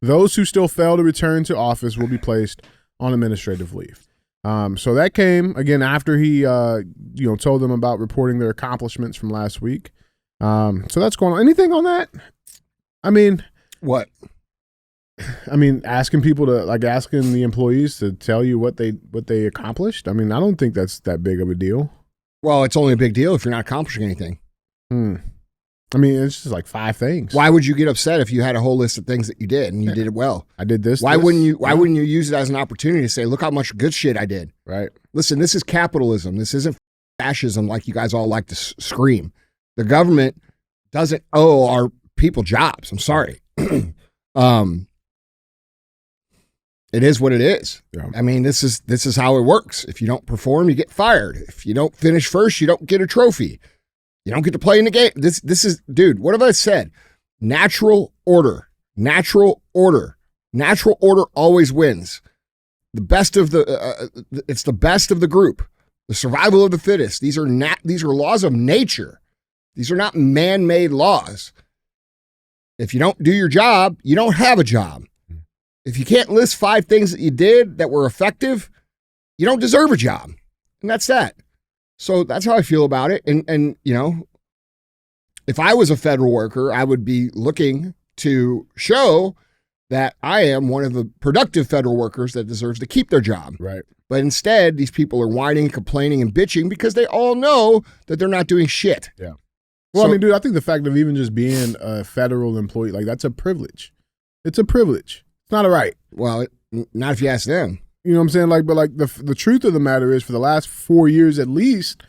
those who still fail to return to office will be placed on administrative leave. So that came, again, after he told them about reporting their accomplishments from last week. So that's going on. Anything on that? I mean,
what?
I mean, asking people to asking the employees to tell you what they accomplished. I mean, I don't think that's that big of a deal.
Well, it's only a big deal if you're not accomplishing anything.
I mean, it's just 5 things.
Why would you get upset if you had a whole list of things that you did and you did it well?
I did this.
Why wouldn't you use it as an opportunity to say, look how much good shit I did?
Right.
Listen, this is capitalism. This isn't fascism like you guys all like to scream. The government doesn't owe our people jobs. I'm sorry. It is what it is. Yeah. I mean, this is how it works. If you don't perform, you get fired. If you don't finish first, you don't get a trophy. You don't get to play in the game. This is, dude, what have I said? Natural order. Natural order. Natural order always wins. The best of it's the best of the group. The survival of the fittest. These are laws of nature. These are not man-made laws. If you don't do your job, you don't have a job. If you can't list 5 things that you did that were effective, you don't deserve a job. And that's that. So that's how I feel about it. And you know, if I was a federal worker, I would be looking to show that I am one of the productive federal workers that deserves to keep their job.
Right.
But instead, these people are whining, complaining, and bitching because they all know that they're not doing shit.
Yeah. Well,
So-
I mean, dude, I think the fact of even just being a federal employee, like, that's a privilege. It's a privilege. It's not a right.
Well, not if you ask them.
You know what I'm saying? Like, but like the truth of the matter is, for the last 4 years at least,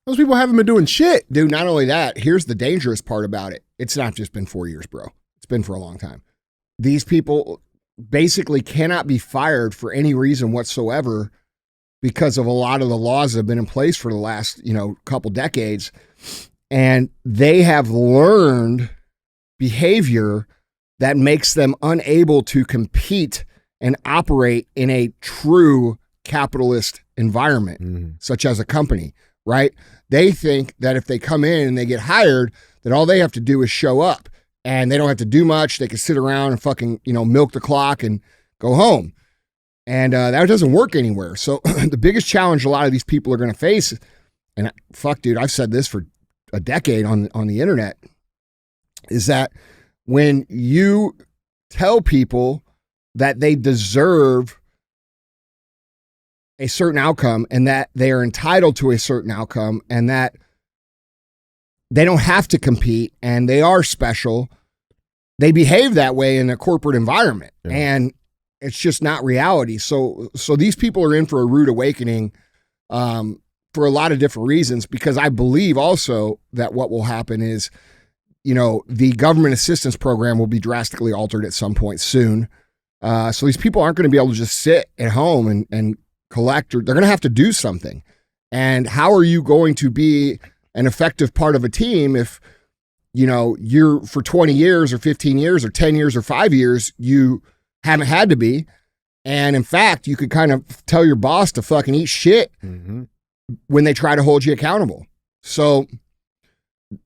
those people haven't been doing shit.
Dude, not only that, here's the dangerous part about it. It's not just been 4 years, bro. It's been for a long time. These people basically cannot be fired for any reason whatsoever because of a lot of the laws that have been in place for the last, couple decades. And they have learned behavior that makes them unable to compete and operate in a true capitalist environment, such as a company, right? They think that if they come in and they get hired, that all they have to do is show up and they don't have to do much. They can sit around and fucking, milk the clock and go home. And that doesn't work anywhere. So the biggest challenge a lot of these people are going to face, and fuck, dude, I've said this for a decade on the internet, is that when you tell people that they deserve a certain outcome and that they are entitled to a certain outcome and that they don't have to compete and they are special, they behave that way in a corporate environment. Yeah. And it's just not reality. So these people are in for a rude awakening for a lot of different reasons, because I believe also that what will happen is, the government assistance program will be drastically altered at some point soon. So these people aren't going to be able to just sit at home and collect, or they're going to have to do something. And how are you going to be an effective part of a team if, you're for 20 years or 15 years or 10 years or 5 years, you haven't had to be. And in fact, you could kind of tell your boss to fucking eat shit when they try to hold you accountable. So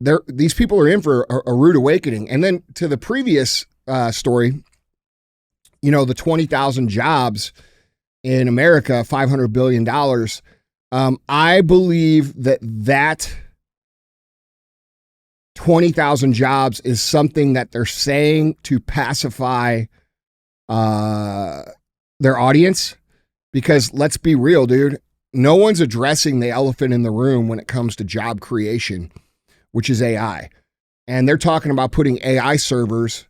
these people are in for a rude awakening. And then to the previous story, the 20,000 jobs in America, $500 billion. I believe that 20,000 jobs is something that they're saying to pacify their audience, because let's be real, dude. No one's addressing the elephant in the room when it comes to job creation, which is AI. And they're talking about putting AI servers,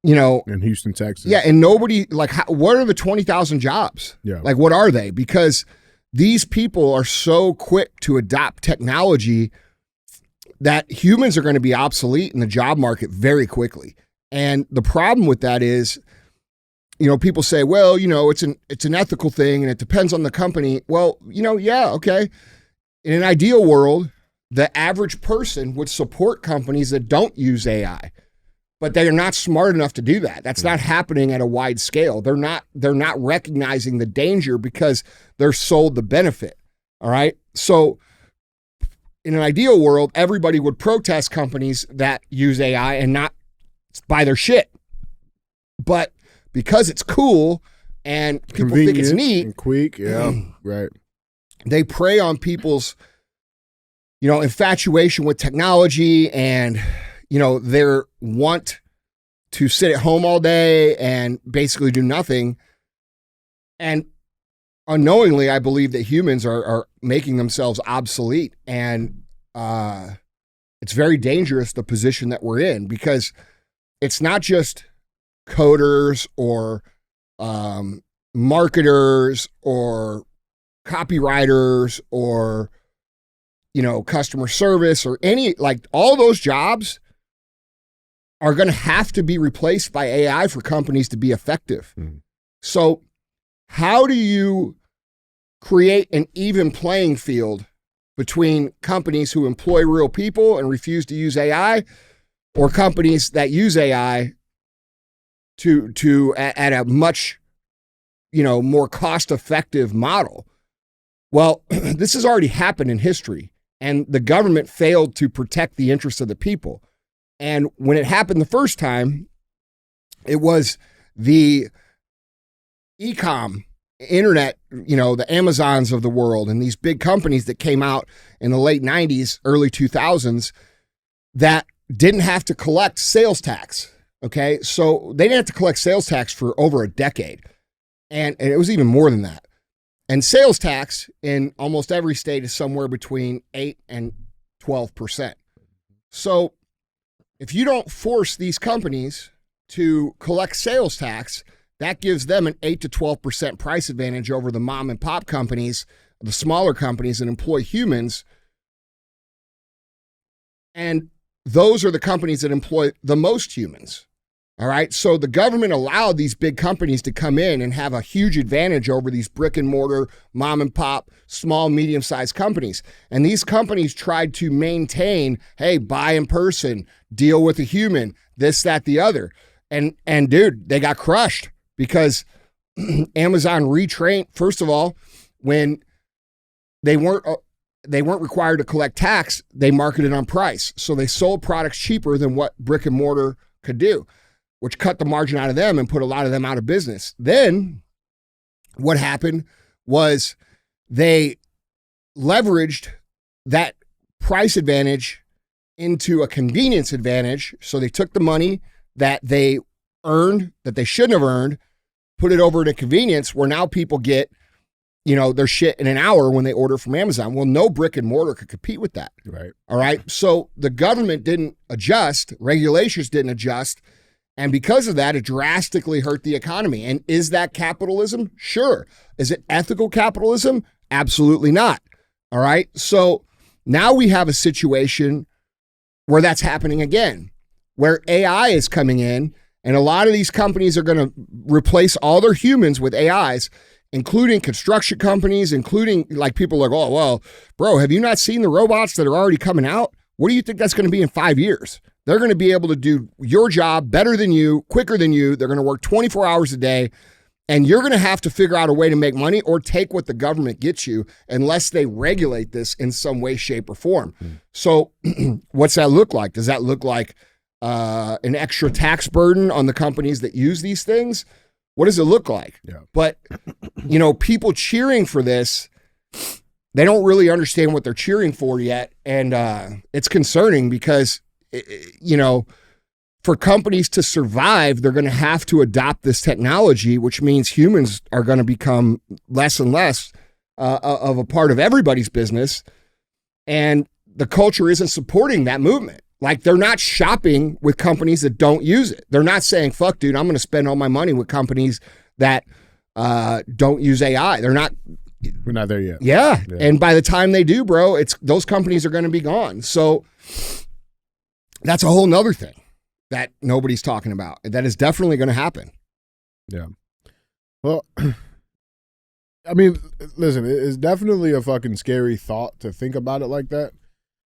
in Houston, Texas.
Yeah. And nobody, what are the 20,000 jobs?
Yeah.
Like, what are they? Because these people are so quick to adopt technology that humans are going to be obsolete in the job market very quickly. And the problem with that is, people say, well, it's an ethical thing and it depends on the company. Well, yeah, okay. In an ideal world, the average person would support companies that don't use AI, but they are not smart enough to do that. That's not happening at a wide scale. They're not recognizing the danger because they're sold the benefit. All right. So in an ideal world, everybody would protest companies that use AI and not buy their shit. But because it's cool and people think it's neat
and quick, yeah, right.
They prey on people's, infatuation with technology and, their want to sit at home all day and basically do nothing. And unknowingly, I believe that humans are making themselves obsolete. And it's very dangerous, the position that we're in, because it's not just coders or marketers or copywriters or, customer service or all those jobs are going to have to be replaced by AI for companies to be effective. So how do you create an even playing field between companies who employ real people and refuse to use AI, or companies that use AI at a much, more cost-effective model? Well, this has already happened in history, and the government failed to protect the interests of the people. And when it happened the first time, it was the e-com internet, the Amazons of the world and these big companies that came out in the late 90s, early 2000s that didn't have to collect sales tax. Okay. So they didn't have to collect sales tax for over a decade. And it was even more than that. And sales tax in almost every state is somewhere between 8 and 12%. So if you don't force these companies to collect sales tax, that gives them an 8 to 12% price advantage over the mom and pop companies, the smaller companies that employ humans. And those are the companies that employ the most humans. All right. So the government allowed these big companies to come in and have a huge advantage over these brick and mortar, mom and pop, small, medium-sized companies. And these companies tried to maintain, hey, buy in person, deal with a human, this, that, the other. And dude, they got crushed because Amazon retrained. First of all, when they weren't required to collect tax, they marketed on price. So they sold products cheaper than what brick and mortar could do, which cut the margin out of them and put a lot of them out of business. Then what happened was they leveraged that price advantage into a convenience advantage. So they took the money that they earned, that they shouldn't have earned, put it over to convenience where now people get, their shit in an hour when they order from Amazon. Well, no brick and mortar could compete with that.
Right.
All right. So the government didn't adjust, regulations didn't adjust. And because of that, it drastically hurt the economy. And is that capitalism? Sure. Is it ethical capitalism? Absolutely not. All right. So now we have a situation where that's happening again, where AI is coming in and a lot of these companies are going to replace all their humans with AIs, including construction companies, including like people like, oh, well, bro, have you not seen the robots that are already coming out? What do you think that's going to be in 5 years? They're going to be able to do your job better than you, quicker than you. They're going to work 24 hours a day. And you're going to have to figure out a way to make money or take what the government gets you unless they regulate this in some way, shape, or form. So what's that look like? Does that look like an extra tax burden on the companies that use these things? What does it look like?
Yeah.
But, people cheering for this, they don't really understand what they're cheering for yet. And it's concerning because, for companies to survive, they're going to have to adopt this technology, which means humans are going to become less and less of a part of everybody's business. And the culture isn't supporting that movement. Like they're not shopping with companies that don't use it. They're not saying, fuck, dude, I'm going to spend all my money with companies that don't use AI. We're
not there yet.
Yeah. And by the time they do, bro, those companies are going to be gone. So that's a whole nother thing that nobody's talking about. That is definitely going to happen.
Yeah. Well, I mean, listen, it's definitely a fucking scary thought to think about it like that.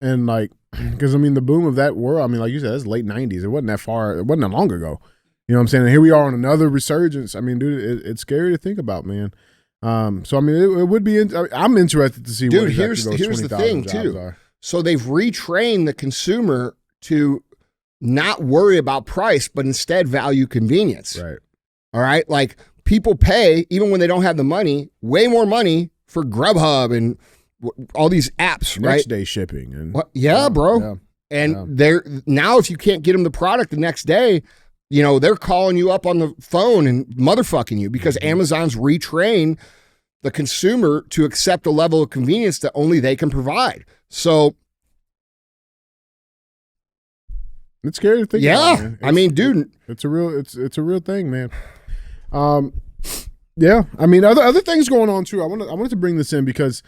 And like, because I mean, the boom of that world, I mean, like you said, it's late 90s. It wasn't that far. It wasn't that long ago. You know what I'm saying? And here we are on another resurgence. I mean, dude, it's scary to think about, man. So, I mean, it would be, I'm interested to see
dude,
what exactly
here's the thing too.
Are.
So they've retrained the consumer to not worry about price, but instead value convenience.
Right.
All right. Like people pay, even when they don't have the money, way more money for Grubhub and all these apps, right?
Next day shipping. And
bro.
Yeah.
And they're now, if you can't get them the product the next day, they're calling you up on the phone and motherfucking you because Amazon's retrained the consumer to accept a level of convenience that only they can provide. So
it's scary to think about, man.
I mean, dude,
it's a real thing, man. Yeah. I mean, other things going on too. I wanted to bring this in because,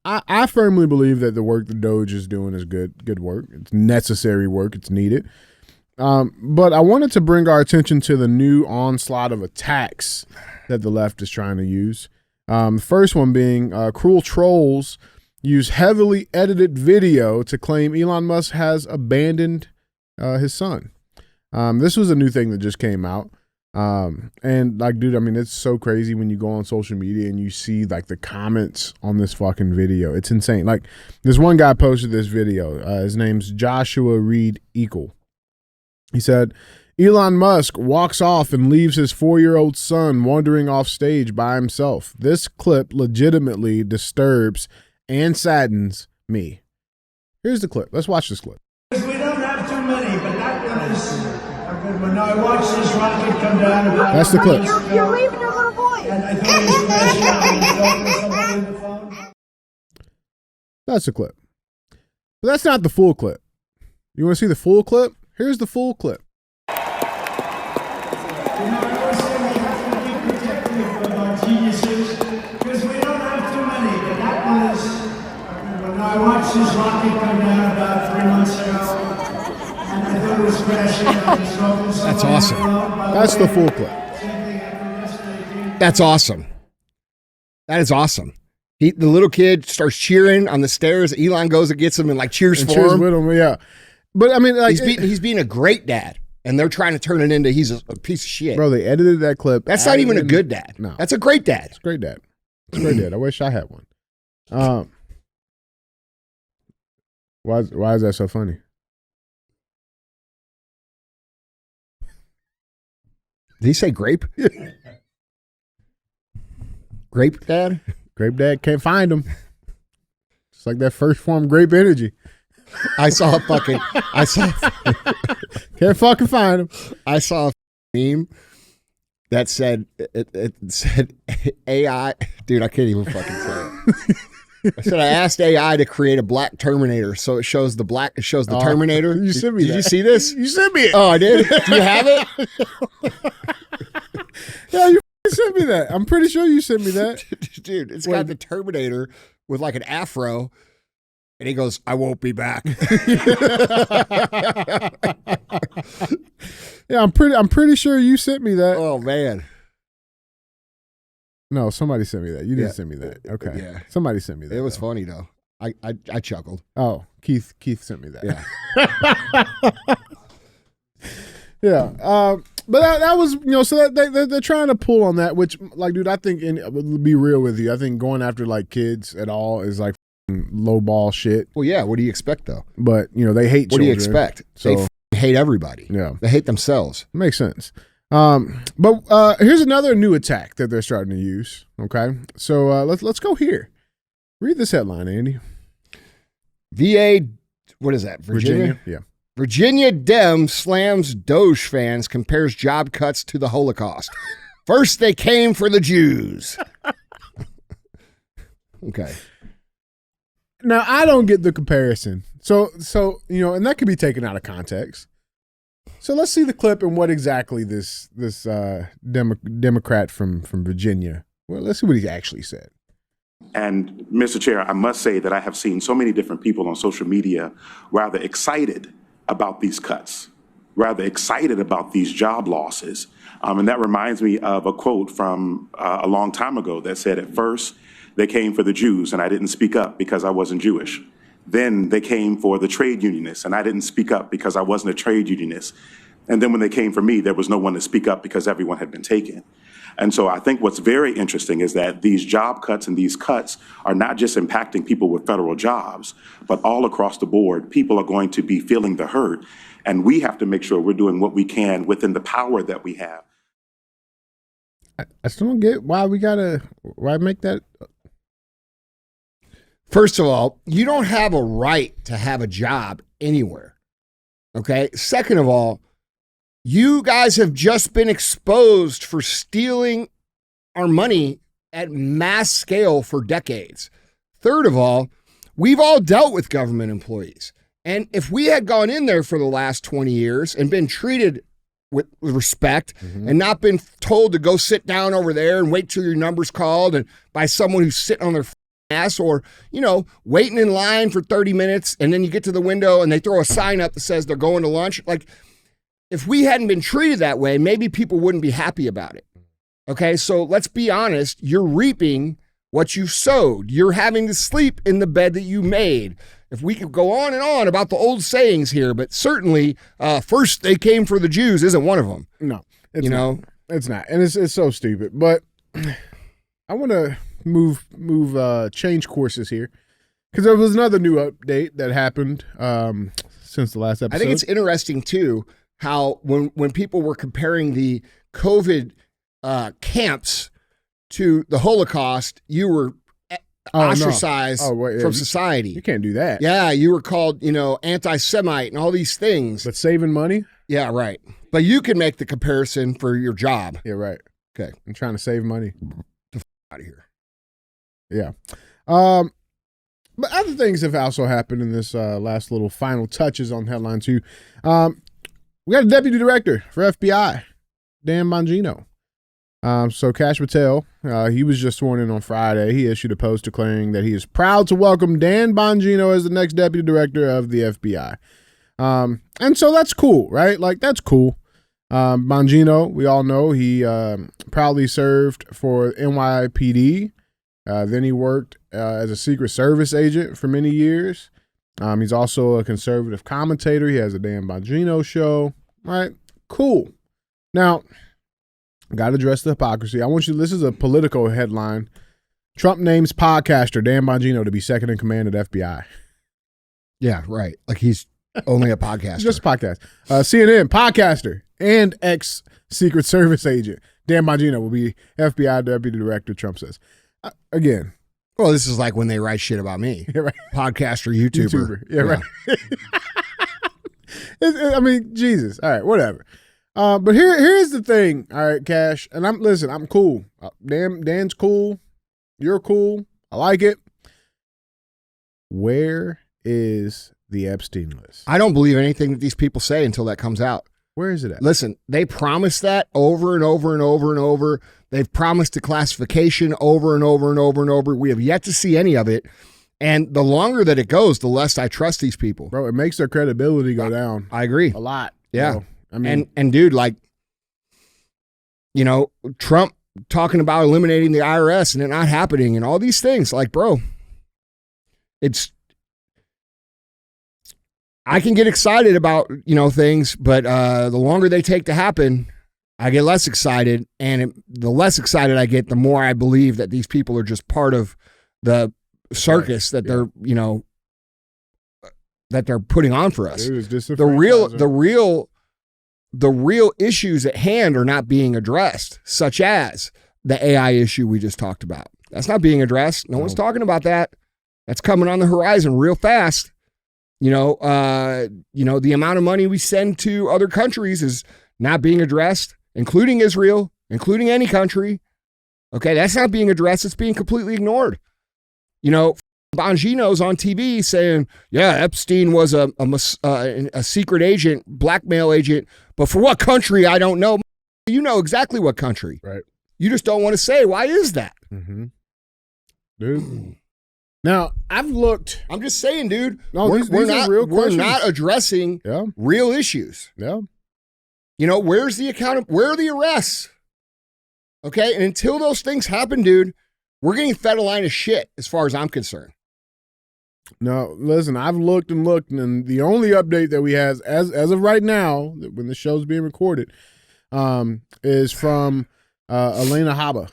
I firmly believe that the work the Doge is doing is good work. It's necessary work. It's needed. But I wanted to bring our attention to the new onslaught of attacks that the left is trying to use. First one being cruel trolls use heavily edited video to claim Elon Musk has abandoned his son. This was a new thing that just came out. And like, dude, I mean, it's so crazy when you go on social media and you see like the comments on this fucking video. It's insane. Like this one guy posted this video. His name's Joy Reid. He said, Elon Musk walks off and leaves his 4-year-old son wandering off stage by himself. This clip legitimately disturbs and saddens me. Here's the clip. Let's watch this clip.
We don't have too many, but that one is a good one. Now, I watched this rocket come down.
That's the clip.
You're leaving your little boy. And I thought it was crashing out and talking to somebody on the phone.
That's the clip. But that's not the full clip. You want to see the full clip? Here's the full clip.
I watched this rocket come down about 3 months ago, and I thought it was crashing.
That's awesome.
That's the full clip.
That's awesome. That is awesome. The little kid starts cheering on the stairs. Elon goes and gets him and cheers for him.
With him. Yeah, but I mean,
he's being a great dad, and they're trying to turn it into he's a piece of shit.
Bro, they edited that clip.
That's not even a good dad.
No,
that's a great dad.
It's a great dad. It's a great dad. I wish I had one. Why is that so funny?
Did he say grape? Grape dad?
Grape dad can't find him. It's like that first form grape energy.
I saw
can't fucking find him.
I saw a meme that said it said AI. Dude, I can't even fucking say it. I said I asked AI to create a black Terminator, so it shows the Terminator.
You sent me.
Did you see this?
You sent me it.
Oh, I did. Do you have it?
Yeah, you sent me that. I'm pretty sure you sent me that,
dude. It's got the Terminator with an afro, and he goes, "I won't be back."
Yeah, I'm pretty sure you sent me that.
Oh man.
No, somebody sent me that. You didn't send me that. Okay.
Yeah.
Somebody sent me that.
It was funny though. I chuckled.
Oh, Keith sent me that.
Yeah.
Yeah. But that was, so that they're trying to pull on that, which, dude, I think, to be real with you, I think going after kids at all is low ball shit.
Well, yeah. What do you expect though?
But they hate.
What
children,
do you expect?
So
they hate everybody.
Yeah.
They hate themselves.
Makes sense. But here's another new attack that they're starting to use. Okay, so let's go here. Read this headline, Andy.
VA, what is that? Virginia?
Yeah.
Virginia Dem slams Doge fans, compares job cuts to the Holocaust. First, they came for the Jews. Okay.
Now I don't get the comparison. So and that could be taken out of context. So let's see the clip and what exactly this Democrat from Virginia. Well, let's see what he actually said.
And Mr. Chair, I must say that I have seen so many different people on social media rather excited about these cuts, rather excited about these job losses. And that reminds me of a quote from a long time ago that said, at first they came for the Jews and I didn't speak up because I wasn't Jewish. Then they came for the trade unionists, and I didn't speak up because I wasn't a trade unionist. And then when they came for me, there was no one to speak up because everyone had been taken. And so I think what's very interesting is that these job cuts and these cuts are not just impacting people with federal jobs, but all across the board, people are going to be feeling the hurt. And we have to make sure we're doing what we can within the power that we have.
I still don't get why make that.
First of all, you don't have a right to have a job anywhere. Okay. Second of all, you guys have just been exposed for stealing our money at mass scale for decades. Third of all, we've all dealt with government employees. And if we had gone in there for the last 20 years and been treated with respect and not been told to go sit down over there and wait till your number's called and by someone who's sitting on their ass, or, waiting in line for 30 minutes and then you get to the window and they throw a sign up that says they're going to lunch. If we hadn't been treated that way, maybe people wouldn't be happy about it. Okay, so let's be honest. You're reaping what you sowed. You're having to sleep in the bed that you made. If we could go on and on about the old sayings here, but certainly first they came for the Jews isn't one of them.
No, it's not. It's not. And it's so stupid. But I want to change courses here, because there was another new update that happened since the last episode.
I think it's interesting too how when people were comparing the COVID camps to the Holocaust, you were ostracized from society.
You can't do that.
Yeah, you were called, anti-Semite and all these things.
But saving money?
Yeah, right. But you can make the comparison for your job.
Yeah, right.
Okay.
I'm trying to save money.
Out of here.
Yeah. But other things have also happened in this last little final touches on headline 2. We got a deputy director for FBI, Dan Bongino. So Kash Patel, he was just sworn in on Friday. He issued a post declaring that he is proud to welcome Dan Bongino as the next deputy director of the FBI. And so that's cool, right? Like, that's cool. Bongino, we all know, he proudly served for NYPD. Then he worked as a Secret Service agent for many years. He's also a conservative commentator. He has a Dan Bongino show. Right? Cool. Now, got to address the hypocrisy. I want you, this is a Politico headline. Trump names podcaster Dan Bongino to be second in command at FBI.
Yeah, right. Like he's only a podcaster.
Just a podcast. CNN, podcaster and ex-Secret Service agent. Dan Bongino will be FBI deputy director, Trump says. Again.
Well, this is like when they write shit about me.
Yeah, right.
Podcaster, YouTuber.
Yeah, right. I mean, Jesus. All right, whatever. But here's the thing. All right, Cash. And I'm cool. Dan's cool. You're cool. I like it. Where is the Epstein list?
I don't believe anything that these people say until that comes out.
Where is it at?
Listen, they promised that over and over and over and over. They've promised declassification over and over and over and over. We have yet to see any of it. And the longer that it goes, the less I trust these people.
Bro, it makes their credibility go down.
I agree.
A lot.
Yeah.
Bro. I mean,
and dude, like, Trump talking about eliminating the IRS and it not happening and all these things. Like, bro, I can get excited about, things, but the longer they take to happen, I get less excited. And the less excited I get, the more I believe that these people are just part of the circus that they're, that they're putting on for us. The real issues at hand are not being addressed, such as the AI issue we just talked about. That's not being addressed. No one's talking about that. That's coming on the horizon real fast. The amount of money we send to other countries is not being addressed, including Israel, including any country. Okay, that's not being addressed. It's being completely ignored. Bongino's on TV saying, yeah, Epstein was a secret agent, blackmail agent, but for what country, I don't know. You know exactly what country.
Right.
You just don't want to say. Why is that?
Mm-hmm. Dude. Now, I've looked.
I'm just saying, dude.
No, these are real questions.
We're not addressing real issues.
Yeah.
Where's the where are the arrests? Okay. And until those things happen, dude, we're getting fed a line of shit as far as I'm concerned.
No, listen, I've looked, and the only update that we have as of right now, when the show's being recorded, is from Elena Haba,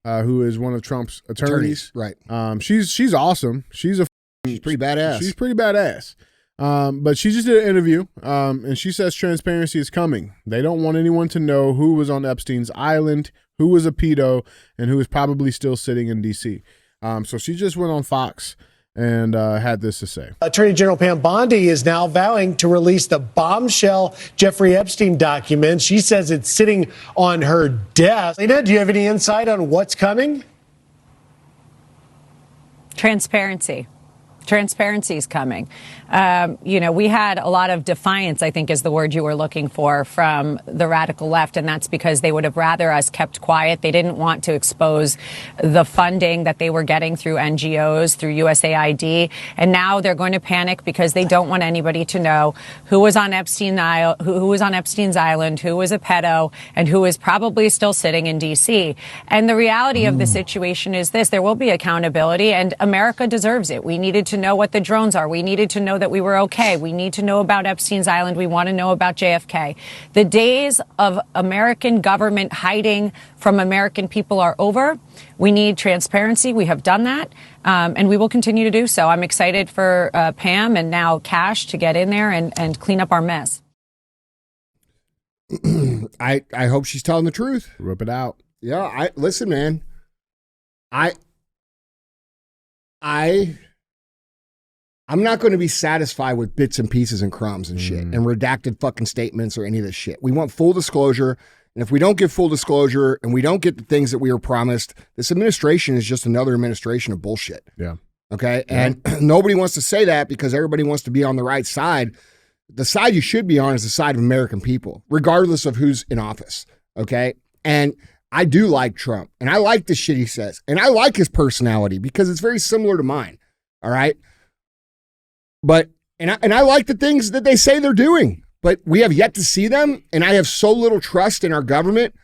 who is one of Trump's attorneys.
Right.
She's awesome. She's
pretty badass.
She's pretty badass. But she just did an interview, and she says transparency is coming. They don't want anyone to know who was on Epstein's island, who was a pedo, and who is probably still sitting in D.C. So she just went on Fox and had this to say.
Attorney General Pam Bondi is now vowing to release the bombshell Jeffrey Epstein documents. She says it's sitting on her desk. Lena, do you have any insight on what's coming?
Transparency. Transparency is coming. We had a lot of defiance, I think is the word you were looking for, from the radical left, and that's because they would have rather us kept quiet. They didn't want to expose the funding that they were getting through NGOs, through USAID, and now they're going to panic because they don't want anybody to know who was on Epstein's island, who was a pedo, and who is probably still sitting in D.C. And the reality of the situation is this: there will be accountability, and America deserves it. We needed to know what the drones are. We needed to know that we were okay. We need to know about Epstein's island. We want to know about JFK. The days of American government hiding from American people are over. We need transparency. We have done that, and we will continue to do so. I'm excited for Pam and now Kash to get in there and clean up our mess.
I hope she's telling the truth.
Rip it out.
Yeah, listen, man. I'm not going to be satisfied with bits and pieces and crumbs and shit and redacted fucking statements or any of this shit. We want full disclosure. And if we don't get full disclosure and we don't get the things that we were promised, this administration is just another administration of bullshit.
Yeah.
Okay. Yeah. And nobody wants to say that because everybody wants to be on the right side. The side you should be on is the side of American people, regardless of who's in office. Okay. And I do like Trump and I like the shit he says and I like his personality because it's very similar to mine. All right. But, and I like the things that they say they're doing, but we have yet to see them. And I have so little trust in our government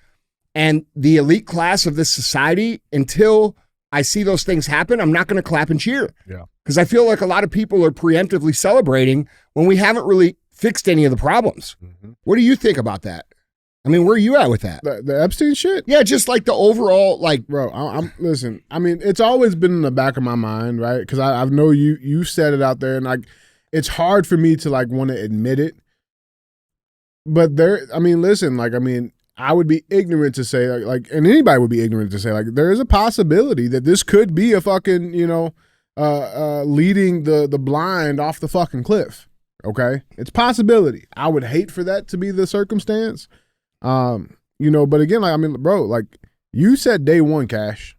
and the elite class of this society until I see those things happen. I'm not going to clap and cheer.
Yeah.
Because I feel like a lot of people are preemptively celebrating when we haven't really fixed any of the problems. Mm-hmm. What do you think about that? I mean, where are you at with that?
The Epstein shit?
Yeah, just like the overall, like,
bro. Listen. I mean, it's always been in the back of my mind, right? Because I know you said it out there, and like, it's hard for me to like want to admit it. But listen. I would be ignorant to say like, and anybody would be ignorant to say like, there is a possibility that this could be a fucking, leading the blind off the fucking cliff. Okay, it's possibility. I would hate for that to be the circumstance. But again, bro, like you said day one, Cash.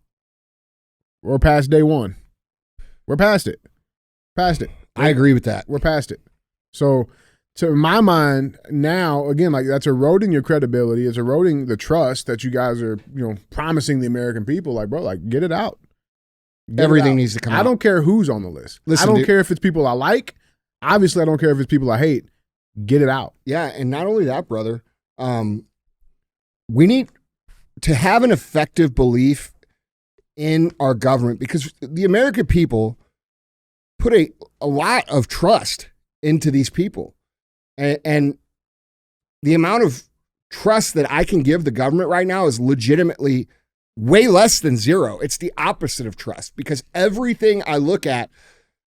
We're past day one. We're past it.
I agree with that.
We're past it. So in my mind now, again, like that's eroding your credibility. It's eroding the trust that you guys are, promising the American people. Like, bro, like get it out.
Everything needs to come out.
I don't care who's on the list.
Listen,
I don't care if it's people I like. Obviously, I don't care if it's people I hate. Get it out.
Yeah, and not only that, brother, we need to have an effective belief in our government because the American people put a lot of trust into these people. And the amount of trust that I can give the government right now is legitimately way less than zero. It's the opposite of trust because everything I look at,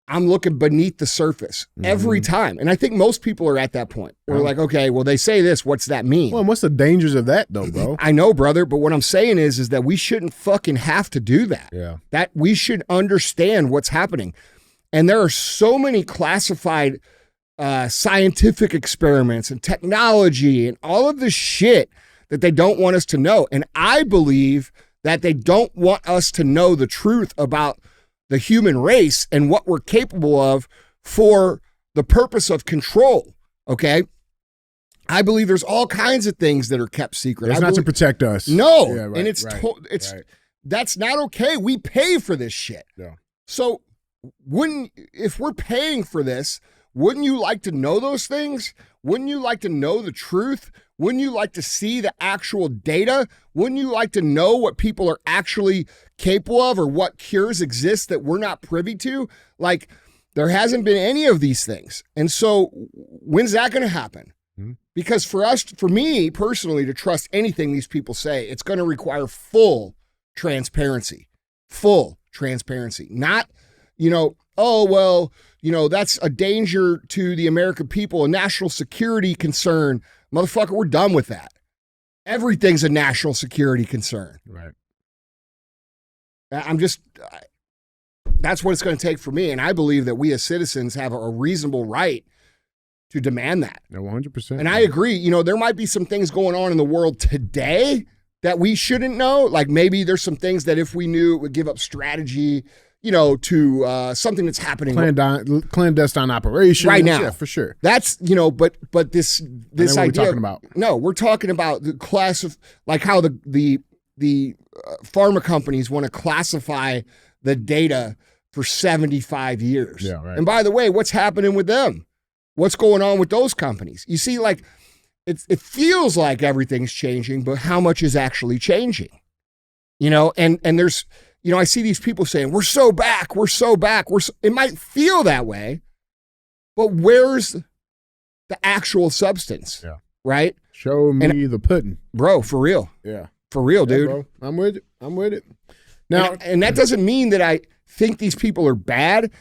I'm looking beneath the surface every time. And I think most people are at that point. We're like, okay, well, they say this. What's that mean?
Well, what's the dangers of that though, bro?
I know, brother. But what I'm saying is that we shouldn't fucking have to do that.
Yeah.
That we should understand what's happening. And there are so many classified scientific experiments and technology and all of this shit that they don't want us to know. And I believe that they don't want us to know the truth about the human race and what we're capable of for the purpose of control. Okay. I believe there's all kinds of things that are kept secret.
It's not to protect us.
No.
Yeah, right,
and that's not okay. We pay for this shit.
Yeah.
So if we're paying for this, wouldn't you like to know those things? Wouldn't you like to know the truth? Wouldn't you like to see the actual data? Wouldn't you like to know what people are actually capable of or what cures exist that we're not privy to? Like, there hasn't been any of these things. And so when's that going to happen? Because for me personally, to trust anything these people say, it's going to require full transparency. Not, that's a danger to the American people, a national security concern. Motherfucker, we're done with that. Everything's a national security concern.
Right.
That's what it's going to take for me. And I believe that we as citizens have a reasonable right to demand that.
No, 100%.
And I agree. There might be some things going on in the world today that we shouldn't know. Like maybe there's some things that if we knew, it would give up strategy, to something that's happening.
Clandestine operation.
Right now.
Yeah, for sure.
That's, but this idea.
We're talking about.
No, we're talking about the class of, like how the pharma companies want to classify the data for 75 years.
Yeah, right.
And by the way, what's happening with them? What's going on with those companies? You see, like, it feels like everything's changing, but how much is actually changing? And there's, I see these people saying, we're so back. It might feel that way, but where's the actual substance?
Yeah.
Right?
Show me the pudding.
Bro, for real.
Yeah.
For real, dude.
Bro. I'm with it. Now,
and that doesn't mean that I think these people are bad.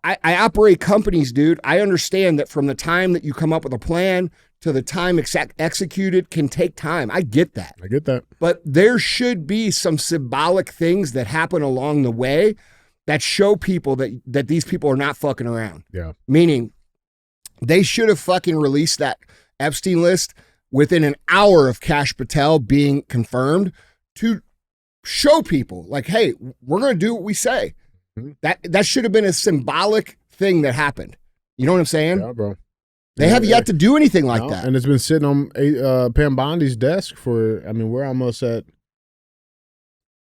I operate companies, dude. I understand that from the time that you come up with a plan to the time executed can take time. I get that. But there should be some symbolic things that happen along the way that show people that these people are not fucking around.
Yeah.
Meaning they should have fucking released that Epstein list within an hour of Kash Patel being confirmed to show people like, hey, we're going to do what we say. That should have been a symbolic thing that happened. You know what I'm saying?
Yeah, bro.
They have yet to do anything like that.
And it's been sitting on Pam Bondi's desk for, I mean, we're almost at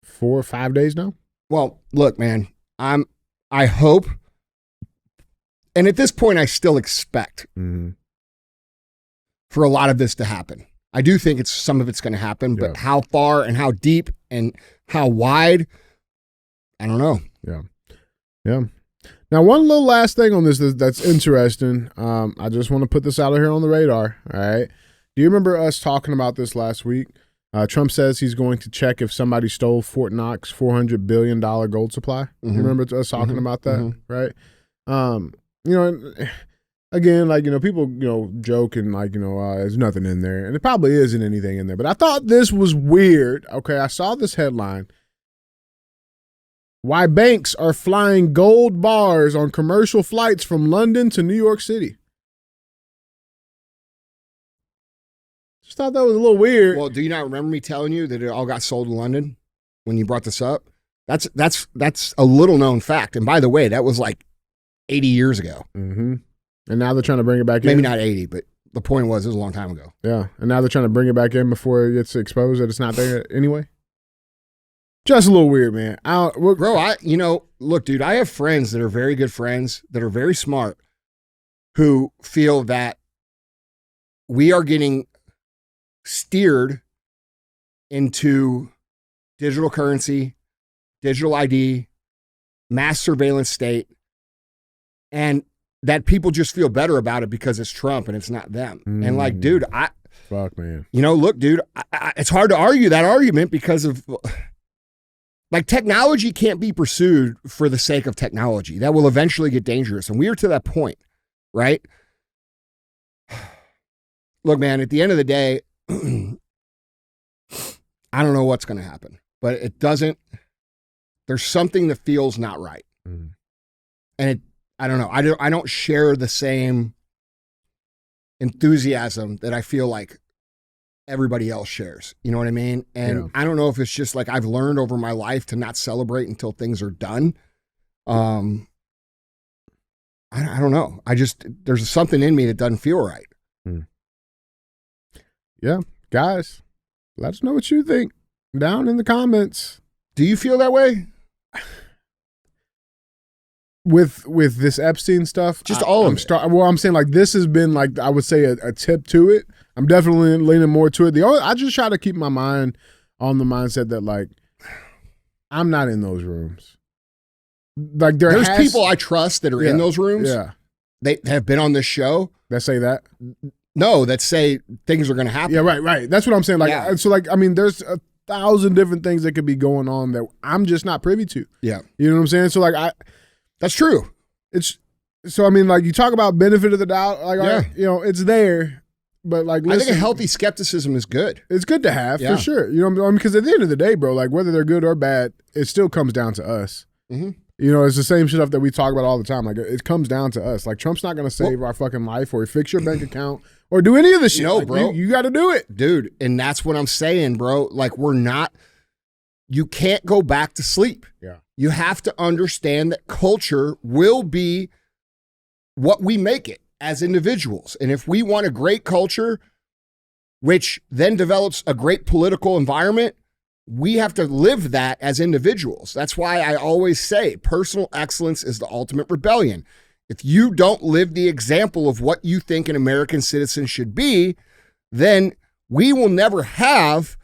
4 or 5 days now.
Well, look, man, I hope, and at this point I still expect for a lot of this to happen. I do think some of it's going to happen, but how far and how deep and how wide, I don't know.
Yeah. Now, one little last thing on this that's interesting. I just want to put this out here on the radar. All right. Do you remember us talking about this last week? Trump says he's going to check if somebody stole Fort Knox $400 billion gold supply. You remember us talking about that, right? You know, again, like, you know, people, you know, joke and like, you know, there's nothing in there, and there probably isn't anything in there. But I thought this was weird. Okay, I saw this headline. Why banks are flying gold bars on commercial flights from London to New York City. Just thought that was a little weird.
Well, do you not remember me telling you that it all got sold in London when you brought this up? That's a little known fact. And by the way, that was like 80 years ago.
Mm-hmm. And now they're trying to bring it back in.
Maybe not 80, but the point was it was a long time ago.
Yeah. And now they're trying to bring it back in before it gets exposed that it's not there anyway. Just a little weird, man.
Bro, look, dude, I have friends that are very good friends that are very smart who feel that we are getting steered into digital currency, digital ID, mass surveillance state, and that people just feel better about it because it's Trump and it's not them. And like, dude,
fuck, man.
You know, look, dude, it's hard to argue that argument because of, like, technology can't be pursued for the sake of technology. That will eventually get dangerous. And we are to that point, right? Look, man, at the end of the day, I don't know what's going to happen, but it doesn't, there's something that feels not right. And I don't know. I don't share the same enthusiasm that I feel like everybody else shares. You know what I mean? And I don't know if it's just like I've learned over my life to not celebrate until things are done. I don't know. There's something in me that doesn't feel right.
Yeah. Guys, let us know what you think down in the comments.
Do you feel that way?
With this Epstein stuff?
Just all of it.
I'm saying, like, this has been, like, I would say a tip to it. I'm definitely leaning more to it. I just try to keep my mind on the mindset that, like, I'm not in those rooms. Like, there's
people I trust that are in those rooms.
Yeah.
They have been on this show.
That say that?
No, that say things are going to happen.
Yeah, right. That's what I'm saying. Like, so, like, I mean, there's 1,000 different things that could be going on that I'm just not privy to.
Yeah.
You know what I'm saying? So, like,
that's true.
So, I mean, like, you talk about benefit of the doubt, like, you know, it's there, but, like, listen,
I think a healthy skepticism is good.
It's good to have, for sure. You know, because at the end of the day, bro, like, whether they're good or bad, it still comes down to us.
Mm-hmm.
You know, it's the same stuff that we talk about all the time. Like, it comes down to us. Like, Trump's not going to save our fucking life or fix your bank account or do any of the shit.
No,
like,
bro.
You got to do it.
Dude, and that's what I'm saying, bro. Like, you can't go back to sleep.
Yeah.
You have to understand that culture will be what we make it as individuals. And if we want a great culture, which then develops a great political environment, we have to live that as individuals. That's why I always say personal excellence is the ultimate rebellion. If you don't live the example of what you think an American citizen should be, then we will never have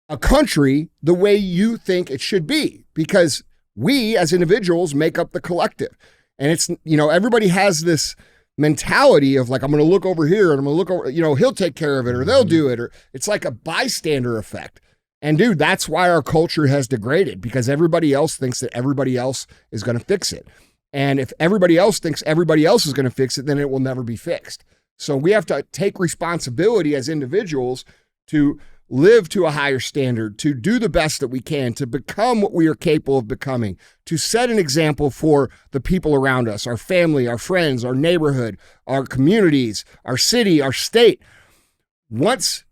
a country the way you think it should be, because we as individuals make up the collective. And it's, you know, everybody has this mentality of like, I'm going to look over here and I'm going to look over, you know, he'll take care of it or they'll do it. Or it's like a bystander effect. And dude, that's why our culture has degraded, because everybody else thinks that everybody else is going to fix it. And if everybody else thinks everybody else is going to fix it, then it will never be fixed. So we have to take responsibility as individuals to live to a higher standard, to do the best that we can, to become what we are capable of becoming, to set an example for the people around us, our family, our friends, our neighborhood, our communities, our city, our state. Once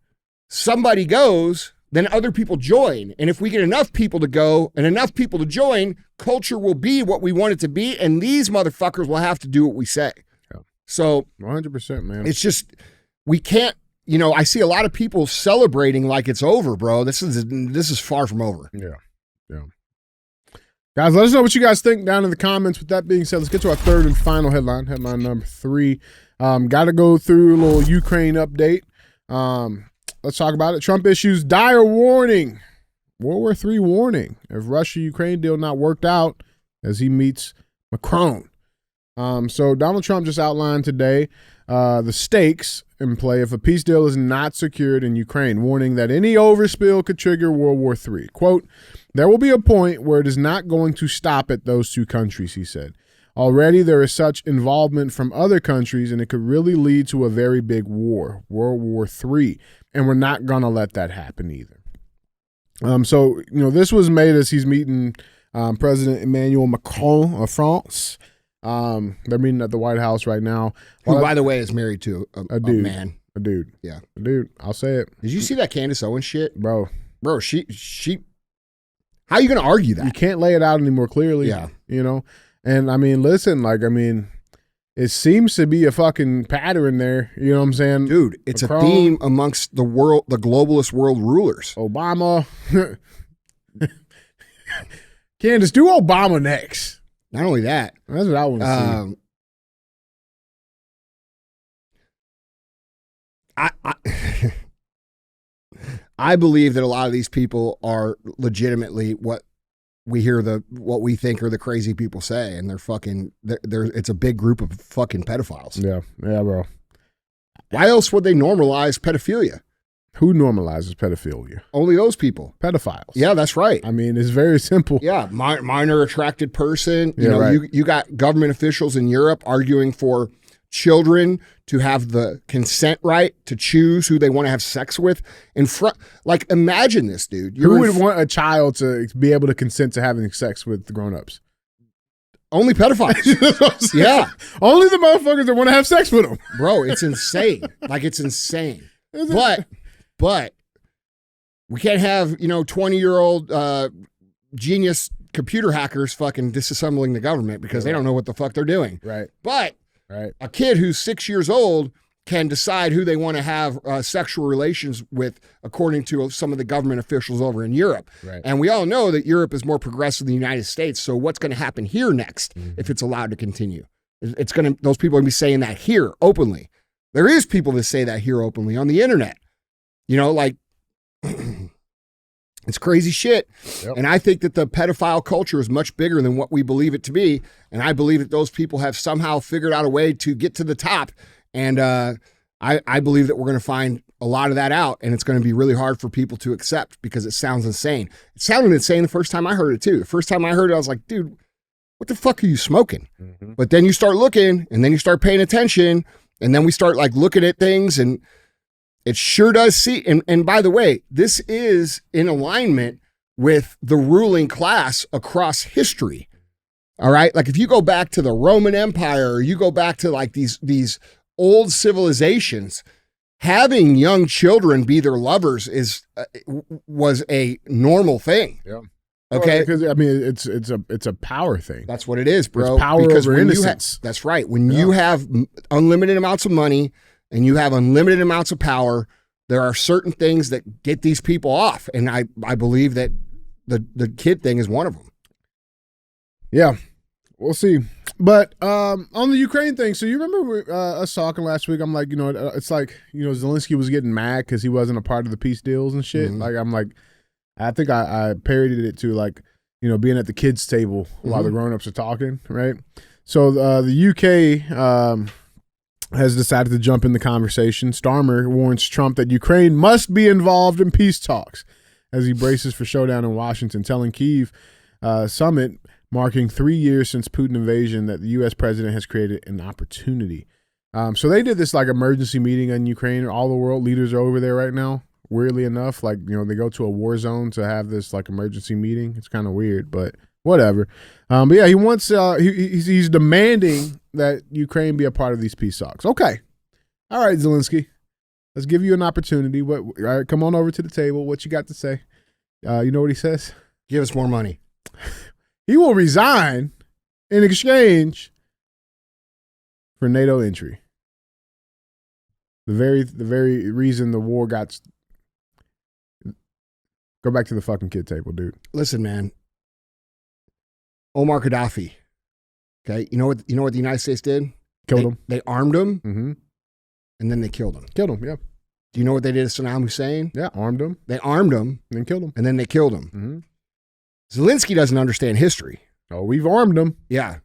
somebody goes, then other people join. And if we get enough people to go and enough people to join, culture will be what we want it to be. And these motherfuckers will have to do what we say.
Yeah.
So
100%, man.
It's just, we can't, I see a lot of people celebrating like it's over, bro. This is far from over.
Yeah. Guys, let us know what you guys think down in the comments. With that being said, let's get to our third and final headline. Headline number 3. Got to go through a little Ukraine update. Let's talk about it. Trump issues dire warning. World War III warning. If Russia-Ukraine deal not worked out as he meets Macron. So Donald Trump just outlined today the stakes in play if a peace deal is not secured in Ukraine, warning that any overspill could trigger World War III. Quote, there will be a point where it is not going to stop at those two countries, he said. Already there is such involvement from other countries, and it could really lead to a very big war, World War III. And we're not going to let that happen either. So, this was made as he's meeting President Emmanuel Macron of France. They're meeting at the White House right now.
Who, by the way, is married to a
dude,
man.
A dude.
Yeah.
A dude. I'll say it.
Did you see that Candace Owens shit?
Bro,
she how are you going to argue that?
You can't lay it out any more clearly.
Yeah.
And I mean, listen, it seems to be a fucking pattern there. You know what I'm saying?
Dude, it's Macron, a theme amongst the globalist world rulers.
Obama. Candace, do Obama next.
Not only that.
That's what I want to
see. I believe that a lot of these people are legitimately what we think are the crazy people say, and it's a big group of fucking pedophiles.
Yeah, bro.
Why else would they normalize pedophilia?
Who normalizes pedophilia?
Only those people.
Pedophiles.
Yeah, that's right.
I mean, it's very simple.
Yeah, minor attracted person. You got government officials in Europe arguing for children to have the consent right to choose who they want to have sex with in front. Imagine this, dude.
Who would want a child to be able to consent to having sex with the grown-ups?
Only pedophiles. Yeah.
Only the motherfuckers that want to have sex with them.
Bro, it's insane. It's insane. But we can't have, 20-year-old genius computer hackers fucking disassembling the government because they don't know what the fuck they're doing.
Right.
But a kid who's 6 years old can decide who they want to have sexual relations with according to some of the government officials over in Europe.
Right.
And we all know that Europe is more progressive than the United States. So what's going to happen here next if it's allowed to continue? Those people are going to be saying that here openly. There is people that say that here openly on the internet. It's crazy shit. Yep. And I think that the pedophile culture is much bigger than what we believe it to be. And I believe that those people have somehow figured out a way to get to the top. And I believe that we're going to find a lot of that out. And it's going to be really hard for people to accept because it sounds insane. It sounded insane the first time I heard it too. The first time I heard it, I was like, dude, what the fuck are you smoking? Mm-hmm. But then you start looking and then you start paying attention. And then we start looking at things, and it sure does see. And by the way, this is in alignment with the ruling class across history. All right. If you go back to the Roman Empire, or you go back to these old civilizations, having young children be their lovers was a normal thing.
Yeah.
Okay.
Because it's a power thing.
That's what it is, bro.
It's power over innocence.
That's right. When you have unlimited amounts of money and you have unlimited amounts of power, there are certain things that get these people off. And I believe that the kid thing is one of them.
Yeah. We'll see. But on the Ukraine thing, so you remember us talking last week? I'm like, it's Zelensky was getting mad because he wasn't a part of the peace deals and shit. Mm-hmm. I think I parodied it to being at the kids' table while the grown-ups are talking, right? So the UK has decided to jump in the conversation. Starmer warns Trump that Ukraine must be involved in peace talks as he braces for showdown in Washington, telling Kyiv summit marking 3 years since Putin invasion, that the U.S. president has created an opportunity. So they did this like emergency meeting on Ukraine. All the world leaders are over there right now. Weirdly enough, like, you know, they go to a war zone to have this like emergency meeting. It's kind of weird, but whatever. But yeah, he wants he's demanding that Ukraine be a part of these peace talks. Okay, all right, Zelensky, let's give you an opportunity. All right, come on over to the table. What you got to say? You know what he says?
Give us more money.
He will resign in exchange for NATO entry. The very reason the war got. Go back to the fucking kid table, dude.
Listen, man. Omar Gaddafi. Okay, you know what the United States did?
Killed him.
They armed him,
Mm-hmm.
and then they killed him.
Killed him. Yeah.
Do you know what they did to Saddam Hussein?
Yeah. Armed him.
They armed him,
And then killed him.
and then they killed him.
Mm-hmm.
Zelensky doesn't understand history.
Oh, we've armed him.
Yeah.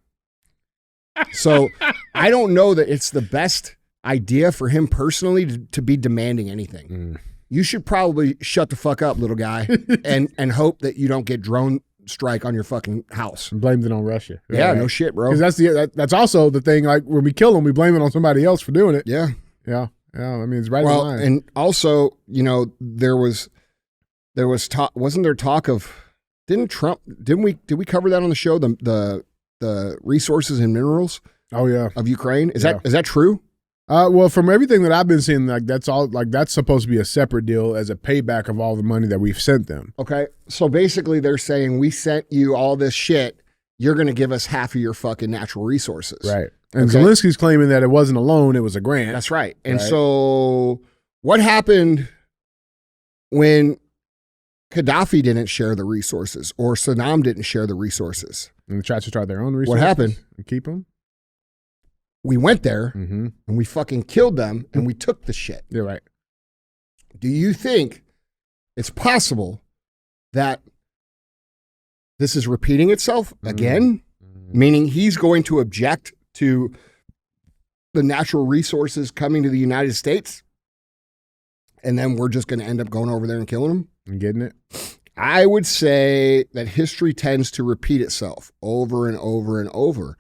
So I don't know that it's the best idea for him personally to be demanding anything.
Mm.
You should probably shut the fuck up, little guy, and hope that you don't get drone strike on your fucking house.
And blamed it on Russia.
Yeah,
Right.
no shit, bro.
Because that's also the thing. Like when we kill them, we blame it on somebody else for doing it.
Yeah.
Yeah. I mean, it's right in
Well,
line.
and also, you know, there was talk. Wasn't there talk of? Did we cover that on the show? The resources and minerals.
Oh yeah.
Of Ukraine. Is
Yeah.
that true?
Well, from everything that I've been seeing, like that's supposed to be a separate deal as a payback of all the money that we've sent them.
Okay. So basically they're saying we sent you all this shit. You're going to give us half of your fucking natural resources.
Right. And
Okay.
Zelensky's claiming that it wasn't a loan, it was a grant.
That's right. And
Right.
so what happened when Gaddafi didn't share the resources or Saddam didn't share the resources?
And they tried to start their own resources.
What happened?
And keep them?
We went there
Mm-hmm.
and we fucking killed them and we took the shit.
You're right.
Do you think it's possible that this is repeating itself again? Meaning he's going to object to the natural resources coming to the United States and then we're just going to end up going over there and killing them?
And getting it?
I would say that history tends to repeat itself over and over and over.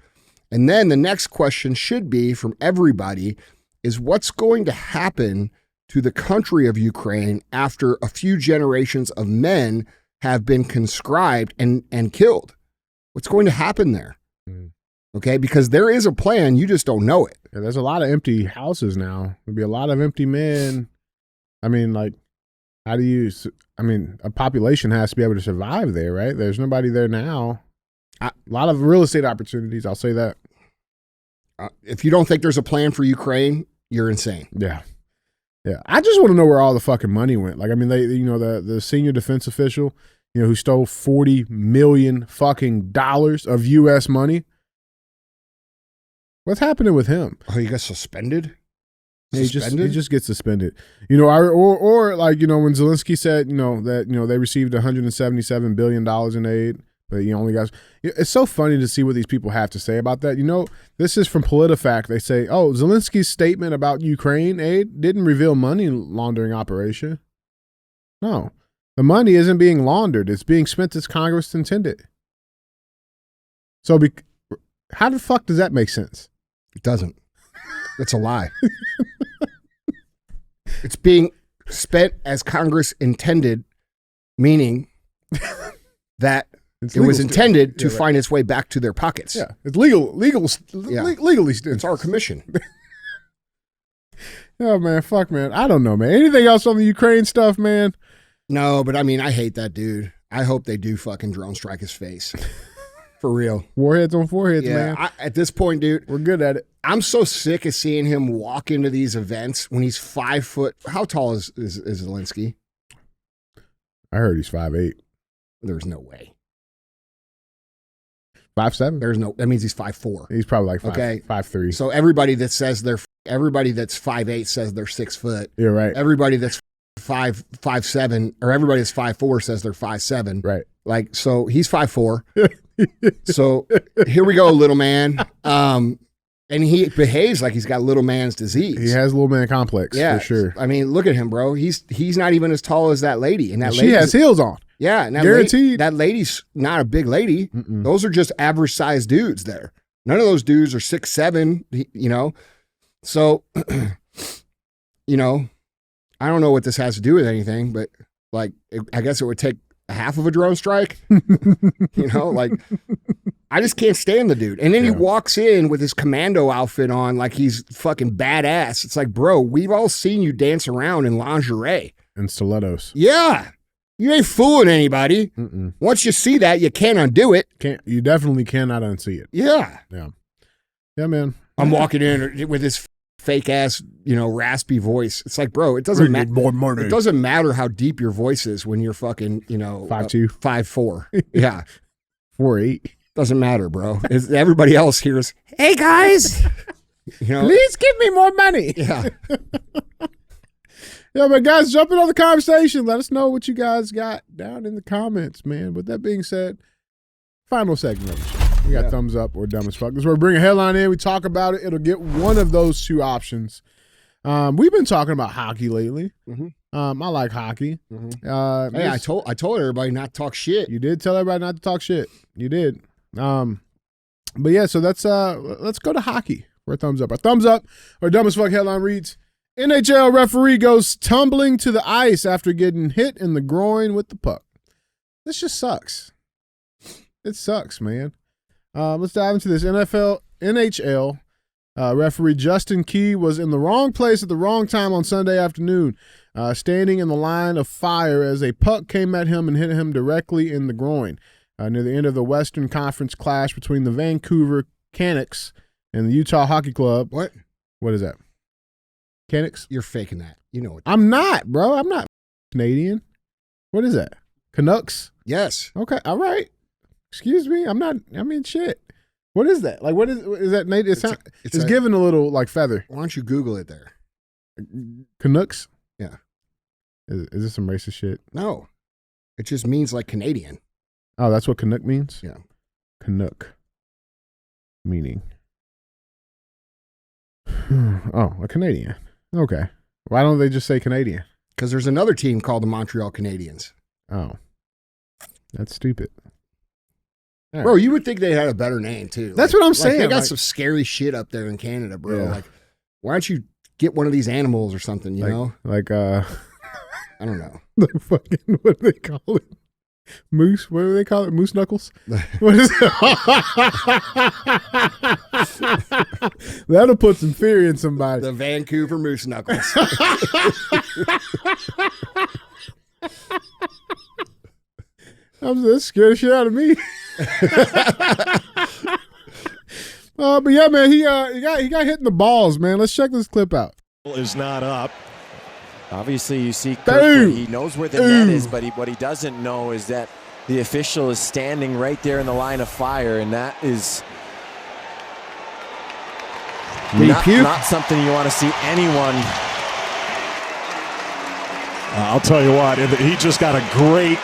And then the next question should be from everybody is what's going to happen to the country of Ukraine after a few generations of men have been conscribed and killed? What's going to happen there? Okay, because there is a plan, you just don't know it.
Yeah, there's a lot of empty houses now. There'll be a lot of empty men. I mean, like, how do you, a population has to be able to survive there, right? There's nobody there now. A lot of real estate opportunities, I'll say that.
If you don't think there's a plan for Ukraine, you're insane.
Yeah. Yeah. I just want to know where all the fucking money went. Like, I mean, the senior defense official, who stole $40 million fucking dollars of U.S. money. What's happening with him?
Oh, he got suspended?
He just gets suspended. Or like, when Zelensky said, that, they received $177 billion in aid, but he only got, it's so funny to see what these people have to say about that. This is from PolitiFact. They say, Zelensky's statement about Ukraine aid didn't reveal money laundering operation. No, the money isn't being laundered. It's being spent as Congress intended. So how the fuck does that make sense?
It doesn't. It's a lie. It's being spent as Congress intended, meaning that it was intended to find its way back to their pockets.
Yeah, it's legally.
It's our commission.
Oh man, fuck man. I don't know, man. Anything else on the Ukraine stuff, man?
No, but I hate that dude. I hope they do fucking drone strike his face. For real.
Warheads on foreheads, man.
At this point, dude,
we're good at it.
I'm so sick of seeing him walk into these events when he's 5 foot. How tall is Zelensky?
I heard he's 5'8".
There's no way.
5'7"?
That means he's 5'4".
He's probably like 5'3".
So everybody that's 5'8" says they're 6 foot.
You're right.
Everybody that's 5'7", or everybody that's 5'4" says they're 5'7".
Right.
Like, so he's 5'4". So here we go, little man. And he behaves like he's got little man's disease.
He has little man complex, for sure.
I mean, look at him, bro. He's not even as tall as that lady. And
she has heels on.
Yeah, and
guaranteed.
That lady's not a big lady.
Mm-mm.
Those are just average sized dudes there. None of those dudes are 6'7", you know? So, you know, I don't know what this has to do with anything, but like, I guess it would take half of a drone strike. You know, like, I just can't stand the dude. And then he walks in with his commando outfit on like he's fucking badass. It's like, bro, we've all seen you dance around in lingerie.
And stilettos.
Yeah. You ain't fooling anybody.
Mm-mm.
Once you see that, you can't undo it.
You definitely cannot unsee it.
Yeah.
Yeah, man.
I'm walking in with this fake ass, you know, raspy voice. It's like, bro, it doesn't matter. It doesn't matter how deep your voice is when you're fucking, you know,
5'2",
5'4". Yeah.
4'8".
Doesn't matter, bro. Everybody else hears, "Hey guys, you know,
please give me more money."
Yeah.
Yeah, but guys, jump in on the conversation. Let us know what you guys got down in the comments, man. With that being said, final segment of the show. We got thumbs up or dumb as fuck. This is where we bring a headline in, we talk about it. It'll get one of those two options. We've been talking about hockey lately.
Mm-hmm.
I like hockey.
Mm-hmm. Hey, I told everybody not to talk shit.
You did tell everybody not to talk shit. You did. But yeah, so let's go to hockey for a thumbs up. Our thumbs up or dumb as fuck headline reads: NHL referee goes tumbling to the ice after getting hit in the groin with the puck. This just sucks. It sucks, man. Let's dive into this. NHL referee Justin Key was in the wrong place at the wrong time on Sunday afternoon, standing in the line of fire as a puck came at him and hit him directly in the groin. Near the end of the Western Conference clash between the Vancouver Canucks and the Utah Hockey Club.
What?
What is that? Canucks?
You're faking that. You know it.
I'm not, bro. I'm not Canadian. What is that? Canucks?
Yes.
Okay. All right. Excuse me. I'm not. I mean, shit. What is that? Like, what is that? Nate? It's giving a little like feather.
Why don't you Google it there?
Canucks?
Yeah.
Is this some racist shit?
No. It just means like Canadian.
Oh, that's what Canuck means?
Yeah.
Canuck. Meaning. Oh, a Canadian. Okay. Why don't they just say Canadian?
Because there's another team called the Montreal Canadiens.
Oh. That's stupid. All
Bro,
right.
you would think they had a better name, too.
That's what I'm saying.
They got
like,
some scary shit up there in Canada, bro.
Yeah.
Like, why don't you get one of these animals or something, you know?
Like,
I don't know.
Like fucking, what do they call it? Moose? What do they call it? Moose knuckles? What is it? That'll put some fear in somebody.
The Vancouver Moose Knuckles.
That scared the shit out of me. But yeah, man, he got hit in the balls, man. Let's check this clip out.
Is not up. Obviously, you see
Boom.
he knows where the net is, but what he doesn't know is that the official is standing right there in the line of fire, and that is not something you want to see anyone.
I'll tell you what, he just got a great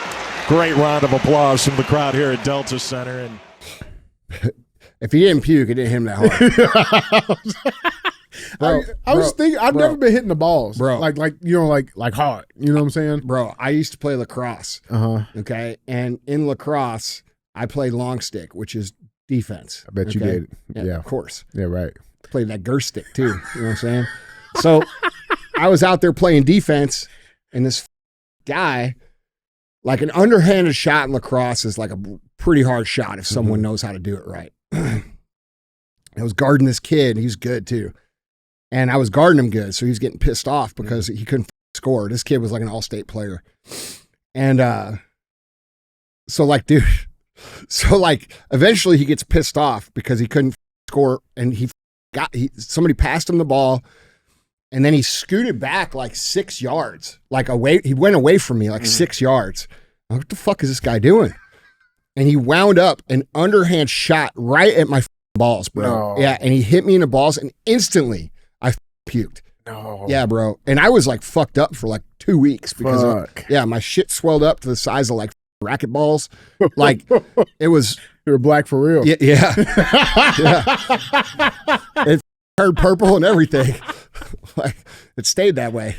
round of applause from the crowd here at Delta Center. And
if he didn't puke, it didn't hit him that hard. Bro,
I was thinking, I've never been hitting the balls,
bro.
Like hard. You know what I'm saying,
bro? I used to play lacrosse. Okay, and in lacrosse, I played long stick, which is defense.
I bet you did.
Yeah, of course.
Yeah, right.
Played that Gerst stick too. You know what I'm saying? So I was out there playing defense, and this guy, like an underhanded shot in lacrosse is like a pretty hard shot if someone knows how to do it right. I was guarding this kid. He's good too. And I was guarding him good, so he was getting pissed off because he couldn't score. This kid was like an all-state player. And so eventually he gets pissed off because he couldn't score, and somebody passed him the ball, and then he scooted back like 6 yards, like away. He went away from me like 6 yards. I'm like, what the fuck is this guy doing? And he wound up an underhand shot right at my balls, bro.
No.
Yeah, and he hit me in the balls, and instantly I puked.
No.
Yeah, bro. And I was like fucked up for like 2 weeks because my shit swelled up to the size of like racquetballs. Like it was.
You were black for real.
Yeah. Yeah. It turned purple and everything. Like it stayed that way.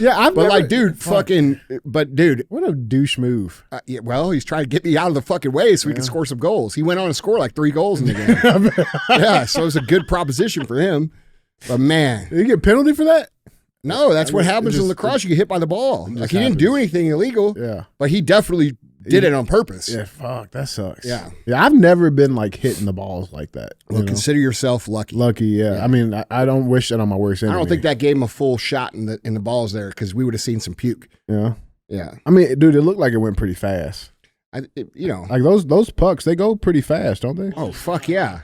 Yeah,
but like, dude, fucking, but dude,
what a douche move.
Yeah, well, he's trying to get me out of the fucking way so he can score some goals. He went on to score like 3 goals in the game. Yeah, so it was a good proposition for him. But man,
did he get a penalty for that?
No, that's what happens in lacrosse. You get hit by the ball. Like, he didn't do anything illegal.
Yeah,
but he definitely did it on purpose.
Yeah, fuck, that sucks.
Yeah.
I've never been like hitting the balls like that.
Well, consider yourself lucky.
Lucky, yeah. I mean, I don't wish that on my worst enemy.
I don't think that gave him a full shot in the balls there, because we would have seen some puke.
Yeah,
yeah.
I mean, dude, it looked like it went pretty fast.
You know,
like those pucks, they go pretty fast, don't they?
Oh fuck yeah.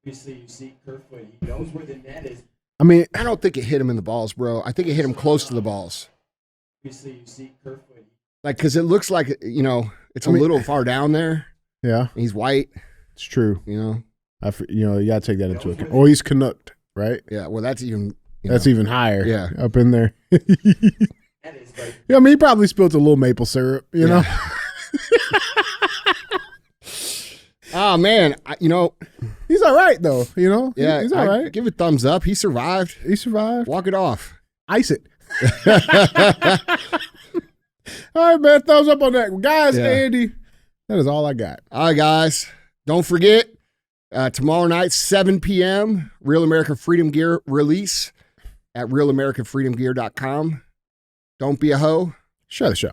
Obviously, you see Kerfoot. He knows where the net is.
I mean,
I don't think it hit him in the balls, bro. I think it hit him close to the balls.
Obviously, you see Kerfoot.
Like, because it looks like, you know, it's a little far down there.
Yeah.
He's white.
It's true.
You know?
You got to take that into account. Or he's Canucked, right?
Yeah, well, that's even...
That's even higher.
Yeah.
Up in there. Yeah, I mean, he probably spilled a little maple syrup, you know?
Oh, man.
He's all right, though, you know?
Yeah.
He's all right.
Give it thumbs up. He survived.
He survived.
Walk it off.
Ice it. All right, man. Thumbs up on that. Well, guys, Andy, that is all I got.
All right, guys. Don't forget, tomorrow night, 7 p.m., Real American Freedom Gear release at realamericanfreedomgear.com. Don't be a hoe.
Share the show.